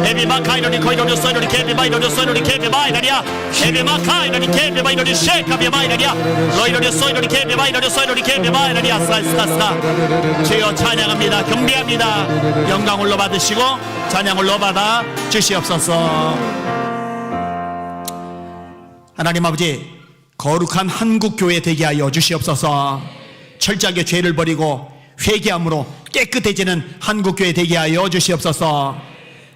에비마카이로니 코이로니 소이로니 케비바이로니 소이로니 케비바이라리야. 에비마카이로니 케비바이로니 쉐카비바이라리야. 로이로니 소이로니 케비바이로니 소이로니 케비바이라리야. 스라스라스라. 주여 찬양합니다. 경배합니다. 영광 올려 받으시고 찬양 올려 받아 주시옵소서. 하나님 아버지 거룩한 한국교회 되게 하여 주시옵소서. 철저하게 죄를 버리고 회개함으로 깨끗해지는 한국교회 되게 하여 주시옵소서.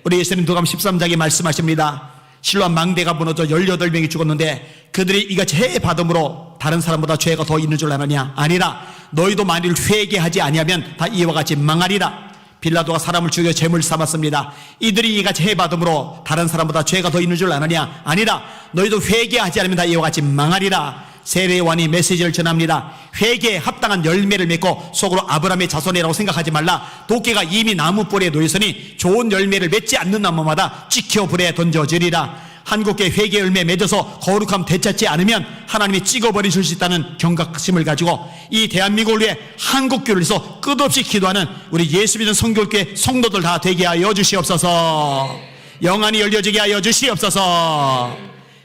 우리 예수님 도감 13장에 말씀하십니다. 실로암 망대가 무너져 18명이 죽었는데 그들이 이같이 해 받음으로 다른 사람보다 죄가 더 있는 줄 아느냐? 아니라 너희도 만일 회개하지 아니하면 다 이와 같이 망하리라. 빌라도가 사람을 죽여 제물 삼았습니다. 이들이 이같이 해받음으로 다른 사람보다 죄가 더 있는 줄 아느냐? 아니라 너희도 회개하지 않으면 다 이와 같이 망하리라. 세례요한이 메시지를 전합니다. 회개에 합당한 열매를 맺고 속으로 아브라함의 자손이라고 생각하지 말라. 도끼가 이미 나무 뿌리에 놓였으니 좋은 열매를 맺지 않는 나무마다 찍혀 불에 던져지리라. 한국교회 회개 열매 맺어서 거룩함 되찾지 않으면 하나님이 찍어버리실 수 있다는 경각심을 가지고 이 대한민국을 위해 한국교회를 위해서 끝없이 기도하는 우리 예수 믿는 성교교회 성도들 다 되게 하여 주시옵소서. 영안이 열려지게 하여 주시옵소서.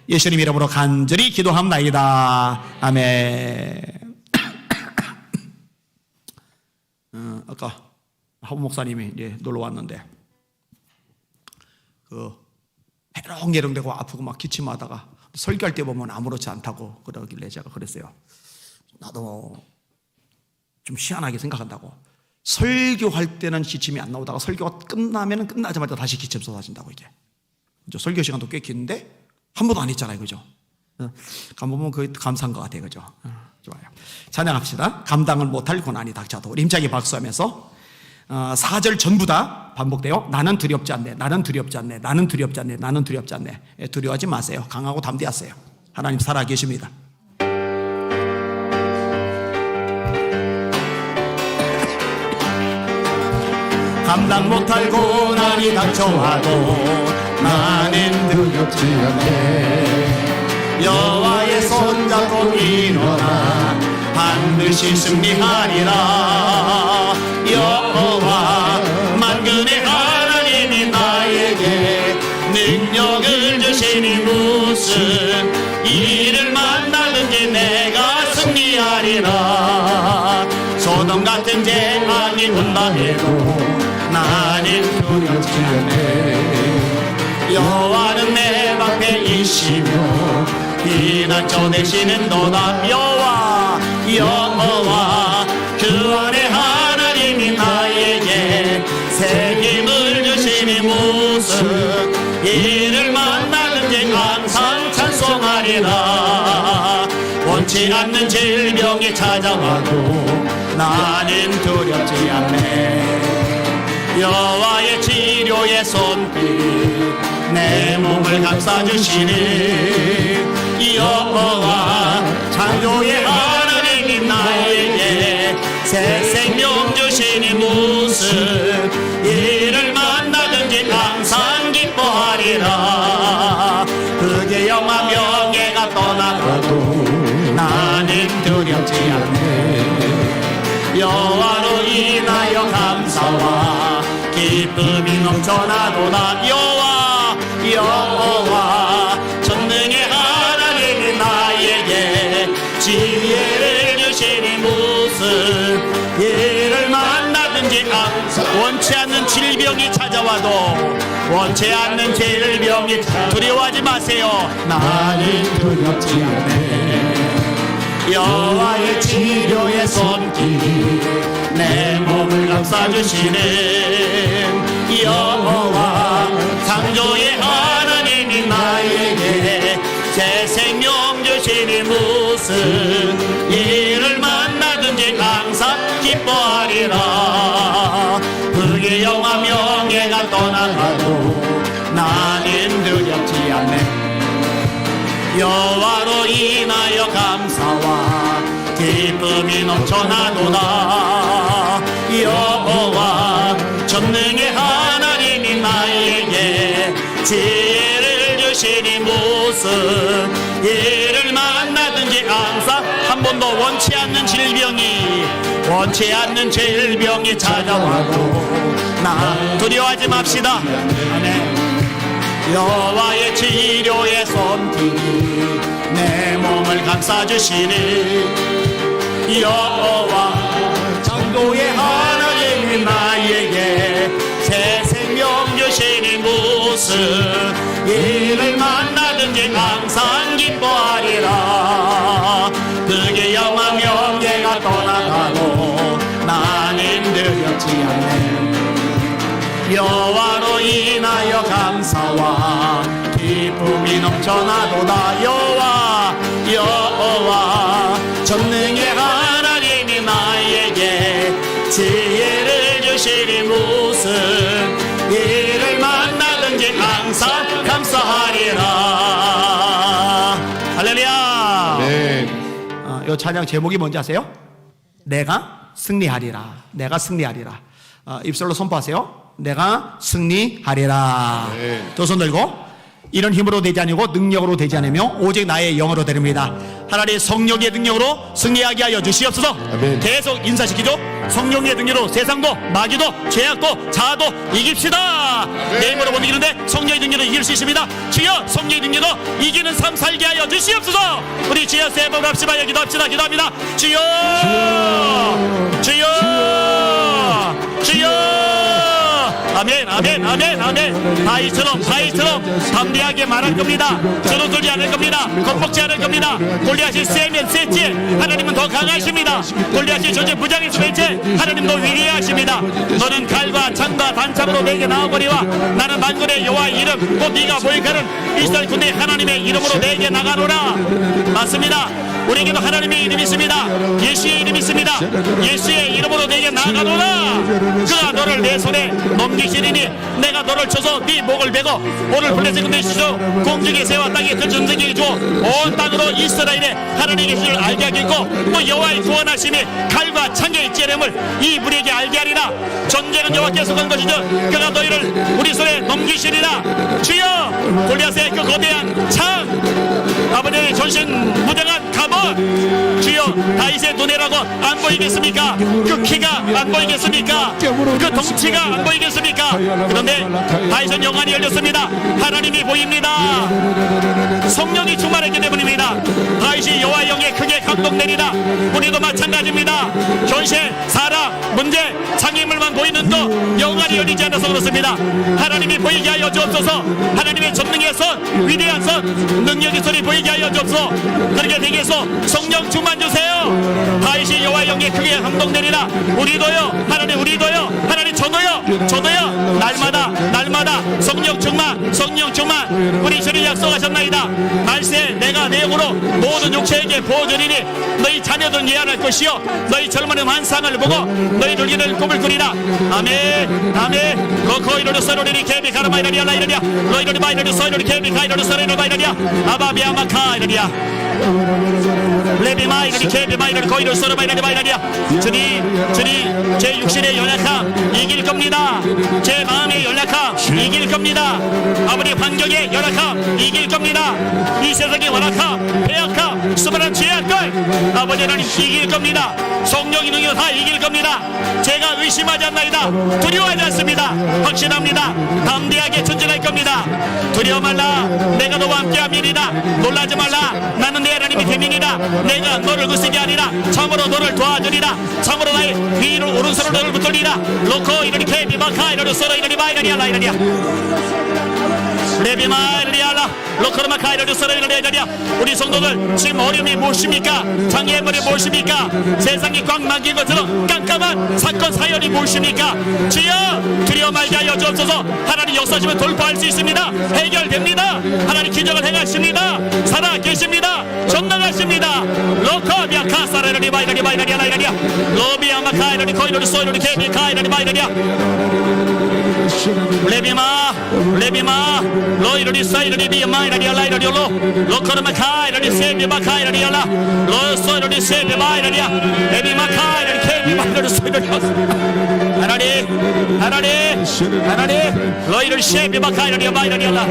예수님 이름으로 간절히 기도합나이다. 아멘. 아까 하부 목사님이 이제 놀러 왔는데 해롱해롱되고 아프고 막 기침하다가 설교할 때 보면 아무렇지 않다고 그러길래 제가 그랬어요. 나도 좀 희한하게 생각한다고. 설교할 때는 기침이 안 나오다가 설교가 끝나면 끝나자마자 다시 기침 쏟아진다고. 이게 설교 시간도 꽤 긴데 한 번도 안 했잖아요, 그죠? 가보면 그게 감사한 것 같아요, 그죠? 좋아요. 찬양합시다. 감당을 못할 고난이 닥쳐도. 우리 힘차게 박수하면서 4절 전부 다 반복돼요. 나는 두렵지 않네, 나는 두렵지 않네, 나는 두렵지 않네, 나는 두렵지 않네. 두려워하지 마세요. 강하고 담대하세요. 하나님 살아계십니다. 감당 못할 고난이 닥쳐와도 나는 두렵지 않네. 여호와의 손잡고 일어나 반드시 승리하리라. 여호와 만군의 하나님이 나에게 능력을 주시니 무슨 일을 만나든지 내가 승리하리라. 소돔 같은 재앙이 온다 해도 나는 두렵지 않네. 여호와는 내 방패 이시며 피난처 되시는 도다. 여호와 그 안에 하나님이 나에게 새 힘을 주시니 무슨 일을 만나든지 항상 찬송하리라. 원치 않는 질병이 찾아와도 나는 두렵지 않네. 여호와의 치료의 손길 내 몸을 감싸주시는 여호와 창조의 하나님이 나에게 새 생명 주시니 무슨 일을 만나든지 항상 기뻐하리라. 그의 영화 명예가 떠나가도 나는 두렵지 않네. 여호와로 인하여 감사와 기쁨이 넘쳐나도다. 여호와 전능의 하나님이 나에게 지혜를 주시니 무슨 일을 만나든지 원치 않는 질병이 찾아와도 원치 않는 질병이 두려워하지 마세요. 나는 두렵지 않네. 여호와의 치료의 손길이 내 몸을 감싸주시는 여호와 창조의 하나님이 나에게 새 생명 주시니 무슨 일을 만나든지 항상 기뻐하리라. 그의 영화 명예가 떠나가도 나는 두렵지 않네. 여호와로 인하여 감사와 기쁨이 넘쳐나도다. 여호와 전능의 하나님이 나에게 지혜를 주시니 무슨 일을 만나든지 항상 한 번도 원치 않는 질병이 찾아와도 나 두려워하지 맙시다. 아멘. 여호와의 치료의 손길이 내 몸을 감싸주시는 여호와 창조의 하나님이 나에게 새 생명 주시니 무슨 일을 만나든지 항상 기뻐하리라. 그의 영화 명예가 떠나가도 나는 두렵지 않네. 여호와로 인하여 감사와 기쁨이 넘쳐나도다. 여호와 전능의 하나님이 나에게 지혜를 주시니 무슨 일을 만나든지 항상 감사하리라. 할렐루야. 네. 이 찬양 제목이 뭔지 아세요? 내가 승리하리라. 내가 승리하리라. 입술로 선포하세요. 내가 승리하리라. 네. 두 손 들고 이런 힘으로 되지 아니고 능력으로 되지 않으며 오직 나의 영으로 되립니다. 하나님의 성령의 능력으로 승리하게 하여 주시옵소서. 아멘. 계속 인사시키죠. 성령의 능력으로 세상도 마귀도 죄악도 자아도 이깁시다. 내 힘으로 못 이기는데 성령의 능력으로 이길 수 있습니다. 주여 성령의 능력으로 이기는 삶 살게 하여 주시옵소서. 우리 주여 세 번 합시다. 기도합시다. 기도합니다. 주여 주여 주여. 아멘 아멘 아멘 아멘. 바위처럼 담대하게 말할 겁니다. 주눅들지 않을 겁니다. 겁먹지 않을 겁니다. 골리앗이 세면 셌지 하나님은 더 강하십니다. 골리앗이 저제 부장에서 맺지 하나님 더 위대하십니다. 너는 칼과 창과 단창으로 내게 나아보리와 나는 만군의 여호와의 이름 곧 네가 보이가는 이스라엘 군대 하나님의 이름으로 내게 나가노라. 맞습니다. 우리에게도 하나님의 이름이 있습니다. 예수의 이름이 있습니다. 예수의 이름으로 내게 나가노라. 그가 너를 내 손에 넘기시리니 내가 너를 쳐서 네 목을 베고 오늘 블레셋 군대 시죠 공중의 새와 땅의 큰 전쟁에 주어 온 땅으로 이스라엘의 하나님의 계시를 알게 하겠고 또 여호와의 구원하심이 칼과 창의 찌름을 이 무리에게 알게 하리라. 전쟁은 여호와께서 건 것이죠. 그가 너희를 우리 손에 넘기시리라. 주여 골리앗의 그 거대한 창 아버지의 전신 무장한 갑옷 주여 다윗의 눈에라고 안 보이겠습니까? 그 키가 안 보이겠습니까? 그 덩치가 안 보이겠습니까? 그런데 다윗은 영안이 열렸습니다. 하나님이 보입니다. 성령이 충만했기 때문입니다. 다윗이 여호와의 영에 크게 감동되리라. 우리도 마찬가지입니다. 현실, 사랑, 문제, 장애물만 보이는 또 영안이 열리지 않아서 그렇습니다. 하나님이 보이게 하여 주옵소서. 하나님의 전능의 선, 위대한 선, 능력의 손이 보이게 하여 주옵소서. 그렇게 되게 해서 성령 충만 주세요. 다윗이 여호와의 영에 크게 감동되리라. 우리도요 하나님, 우리도요 하나님, 저도요 날마다 성령 충만 우리 주님 약속하셨나이다. 말세 내가 내 영으로 모든 육체에게 보여주리니 너희 자녀들은 예언할 것이요 너희 젊은이는 환상을 보고 너희 들기를 꿈을 꾸리라. 아멘 아멘. 로코 이로리 서로리 케비 가르마이라리아 라이라리아 로이로리 마이로리 서이로리 케비 가이로리 서이로리 마이라리아 아바비아마카 이라리아 레비마이로리 케비마이로리 거이로리 서로마이라리 마이라리아. 주님 제 육신의 연약함 이길 겁니다. 제 마음의 연약함 이길 겁니다. 아버지 환경의 연약함 이길 겁니다. 이 세상의 완악함 배약함 수많은 죄악들 아버지 하나님 이길 겁니다. 성령의 능력으로 다 이길 겁니다. 제가 의심하지 않나이다. 두려워하지 않습니다. 확신합니다. 담대하게 전진할 겁니다. 두려워 말라. 내가 너와 함께함이니라. 놀라지 말라. 나는 내 하나님이 됨이니라. 내가 너를 그쓰게 하리라. 참으로 너를 도와주리라. 참으로 나의 위로 오른손으로 너를 붙들리라. 로코 이러니 케비 마카 이러니 서로 이러니 마이라니아 라이라니아 레비마이리알라 로커르마카이르 서레이르리아리아. 우리 성도들 지금 어려움이 무엇입니까? 장애물이 무엇입니까? 세상이 꽉 막힌 것처럼 깜깜한 사건 사연이 무엇입니까? 주여 두려워 말게 하여 주옵소서. 하나님 역사하시면 돌파할 수 있습니다. 해결됩니다. 하나님 기적을 행하십니다. 살아 계십니다. 전능하십니다. 로커비아카 사레르리 마이라리 마이라리아 라이라리아 로비아마카이르리 코이르리 소이르리 케비카이르리 마이라리아 레비마 로이르리 사이르리 비마이라리아 라이라리아 로 로커르마카이르리 세비마카이라리아 로 소이르리 세비마이라리아 레비마카이르리 케비마이르리 소이르리 하나님 로이르리 세비마카이라리아 마이라리아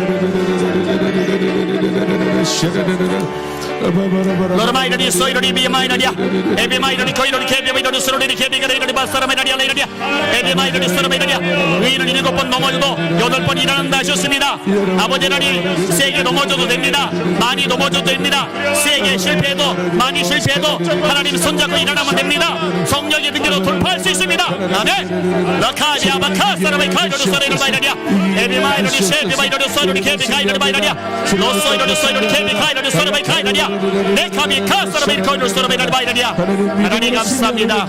로르마이르리 소이르리 비마이라리아 에비마이르리 코이르리 케비마이르리 소이르리 케비가리르리 바사라마이라리아 라이라리아 에비마이르리 소르마이라리아 의인은 7번 넘어져도 8번 일어난다 하셨습니다. 아버지 하나님 세게 넘어져도 됩니다. 많이 넘어져도 됩니다. 세게 실패해도 많이 실패해도 하나님 손잡고 일어나면 됩니다. 성령의 능력으로 돌파할 수 있습니다. 아멘. 라카디아 마카 사라마이 카이르리 소이르리 마이라리아 에비마이르리 세비마이르리 소이르리 케비가이르리 마이라리아 로소이르리 소이르리 케비가이르리 소이르리 카이라리아 네카비 카사라마이 카이르리 소이르리 마이라리아. 하나님 감사합니다.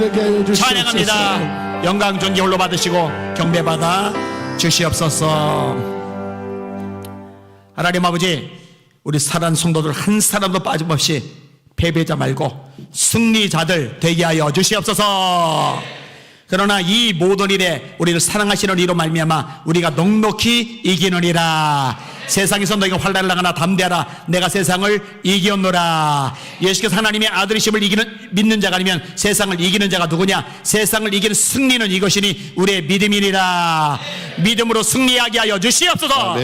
찬양합니다. 영광 존귀 홀로 받으시고 경배받아 주시옵소서. 하나님 아버지, 우리 살아난 성도들 한 사람도 빠짐없이 패배자 말고 승리자들 되게 하여 주시옵소서. 그러나 이 모든 일에 우리를 사랑하시는 이로 말미암아 우리가 넉넉히 이기느니라. 세상에서 너희가 환난을 당하나 담대하라. 내가 세상을 이기었노라. 예수께서 하나님의 아들이심을 믿는 자가 아니면 세상을 이기는 자가 누구냐? 세상을 이기는 승리는 이것이니 우리의 믿음이니라. 믿음으로 승리하게 하여 주시옵소서.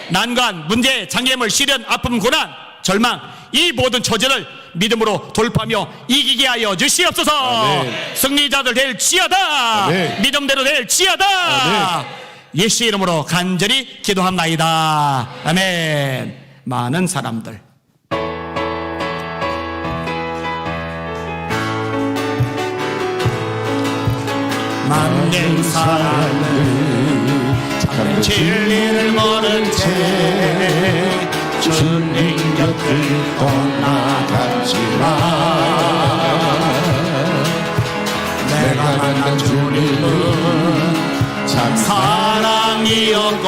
난관, 문제, 장애물, 시련, 아픔, 고난, 절망 이 모든 처지를 믿음으로 돌파하며 이기게 하여 주시옵소서. 아멘. 승리자들 될지어다. 아멘. 믿음대로 될지어다. 아멘. 예수 이름으로 간절히 기도합나이다. 아멘. 많은 사람들, 만된 사람들 참된 진리를 모른 채 주님 곁을 떠나갔지만 내가 만난 주님은 참 사랑이었고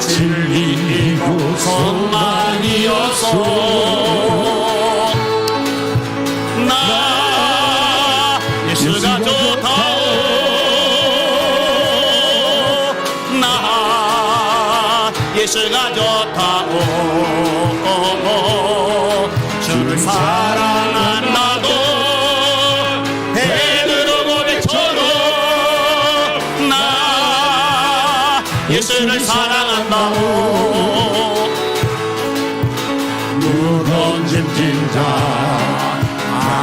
진리이고 소망이었소. 나 예수가 좋다오. 나 예수가 좋다오. 주를 사랑한 나도 베드로 고백처럼 나 예수를 사랑한다오. 무너진 진자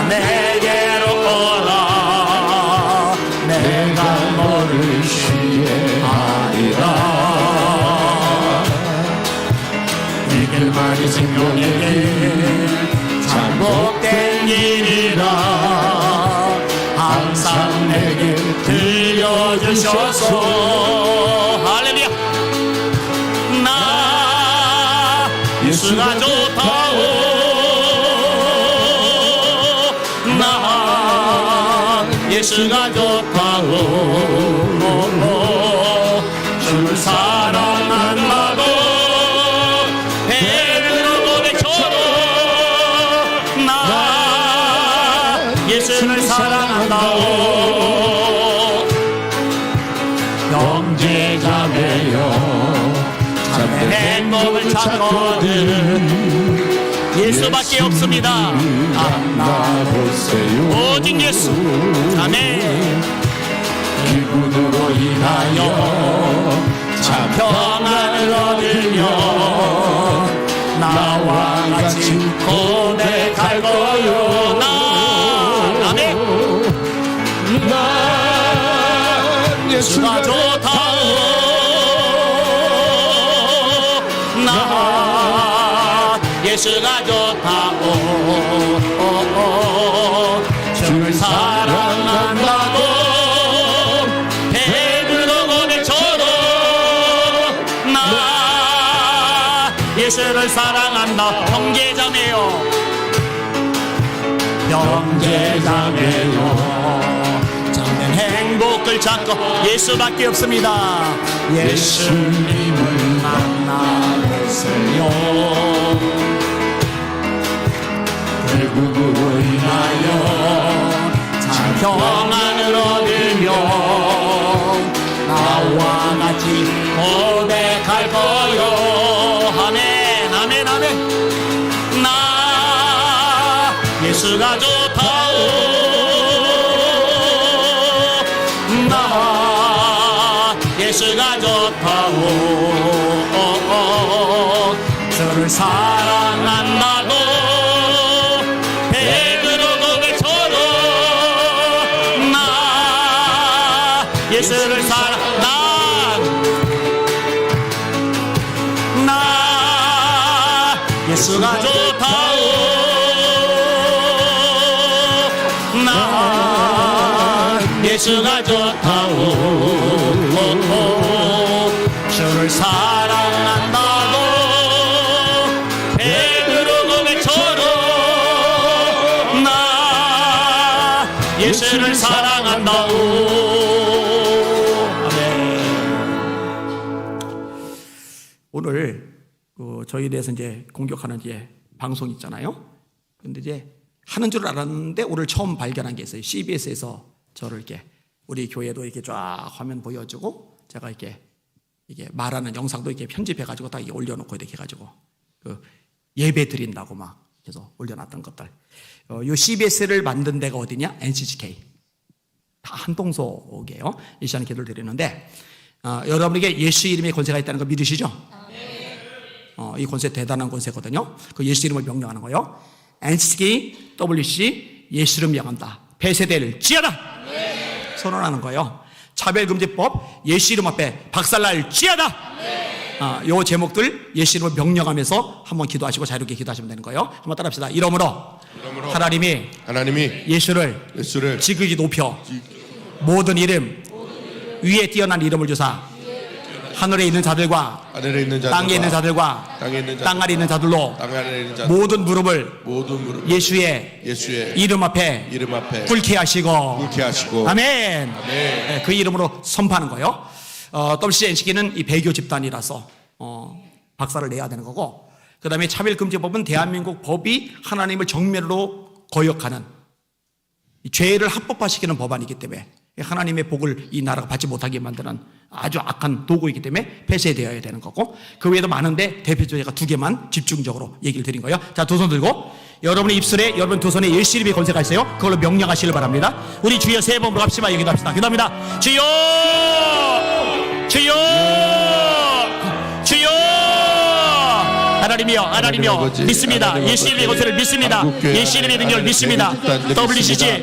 내게로 오라. 내가 너를 쉬게 하리라. 이 길만이 생명의 길 잘못된 길이라 항상 내게 들려주셔서 할렐루야. 나 예수가 좋다오. 나 예수가 좋다오. 주를 사랑한 나도 베드로 고백처럼 나 예수를 사랑한다오. 형제자매여 참된 행복을 찾거든 예수밖에 없습니다. 만나보세요. 오직 예수. 아멘. 기분으로 인하여 참 평안을 얻으며 나와 같이 고백할 거요. 나 아멘. 난 예수가 좋다오. 나 예수가 좋다오. 주를 사랑한다고 베드로 고백처럼 나 예수를 사랑한다. 형제자매요. 형제자매요. 참된 행복을 찾고 예수밖에 없습니다. 예수님을 만나보세요. 결국으로 인하여 참 평안을 얻으며 나와 같이 고백할 거요. 아멘 아멘 아멘. 나 예수가 좋다오. 나 예수가 좋다오. 주를 사랑한다고 베드로 고백처럼 나 예수를 나 예수가 좋다오. 나 예수가 좋다오. 주를 사랑한다고 베드로 고백처럼 나 예수를 사랑한다오. 아멘. 오늘 저희에 대해서 이제 공격하는 이제 방송 있잖아요. 그런데 이제 하는 줄 알았는데 오늘 처음 발견한 게 있어요. CBS에서 저를 이렇게 우리 교회도 이렇게 쫙 화면 보여주고 제가 이게 말하는 영상도 이렇게 편집해가지고 딱 올려놓고 이렇게 해가지고 그 예배 드린다고 막 계속 올려놨던 것들. 요 CBS를 만든 데가 어디냐? NCCK. 다 한동석이에요. 이 시간에 기도를 드리는데 여러분에게 예수 이름의 권세가 있다는 거 믿으시죠? 이 권세 대단한 권세거든요. 그 예수 이름을 명령하는 거예요. NCK, WC, 예수 이름 명한다. 폐쇄될 지어다. 선언하는 거예요. 차별금지법, 예수 이름 앞에 박살날 지어다. 요 제목들 예수 이름을 명령하면서 한번 기도하시고 자유롭게 기도하시면 되는 거예요. 한번 따라합시다. 이러므로 하나님이 예수를 지극히 높여 모든 이름 위에 뛰어난 이름을 주사 하늘에 있는 자들과 땅에 있는 자들과 땅 아래 있는 자들로 모든 무릎을 예수의 이름 앞에 꿇게 하시고 아멘. 네, 그 이름으로 선포하는 거예요. WCNCK는 이 배교 집단이라서 박살을 내야 되는 거고, 그 다음에 차별금지법은 대한민국 법이 하나님을 정면으로 거역하는 이 죄를 합법화시키는 법안이기 때문에 하나님의 복을 이 나라가 받지 못하게 만드는 아주 악한 도구이기 때문에 폐쇄되어야 되는 거고, 그 외에도 많은데 대표적으로 제가 두 개만 집중적으로 얘기를 드린 거예요. 자, 두 손 들고 여러분의 입술에, 여러분 두 손에 예수 이름의 권세가 있어요. 그걸로 명령하시길 바랍니다. 우리 주여 세 번으로 합시다. 여기도 합시다. 기도합니다. 주여, 주여, 주여. 하나님이여 믿습니다. 예수 이름의 권세를 믿습니다. 예수 이름의 능력을 믿습니다. WCC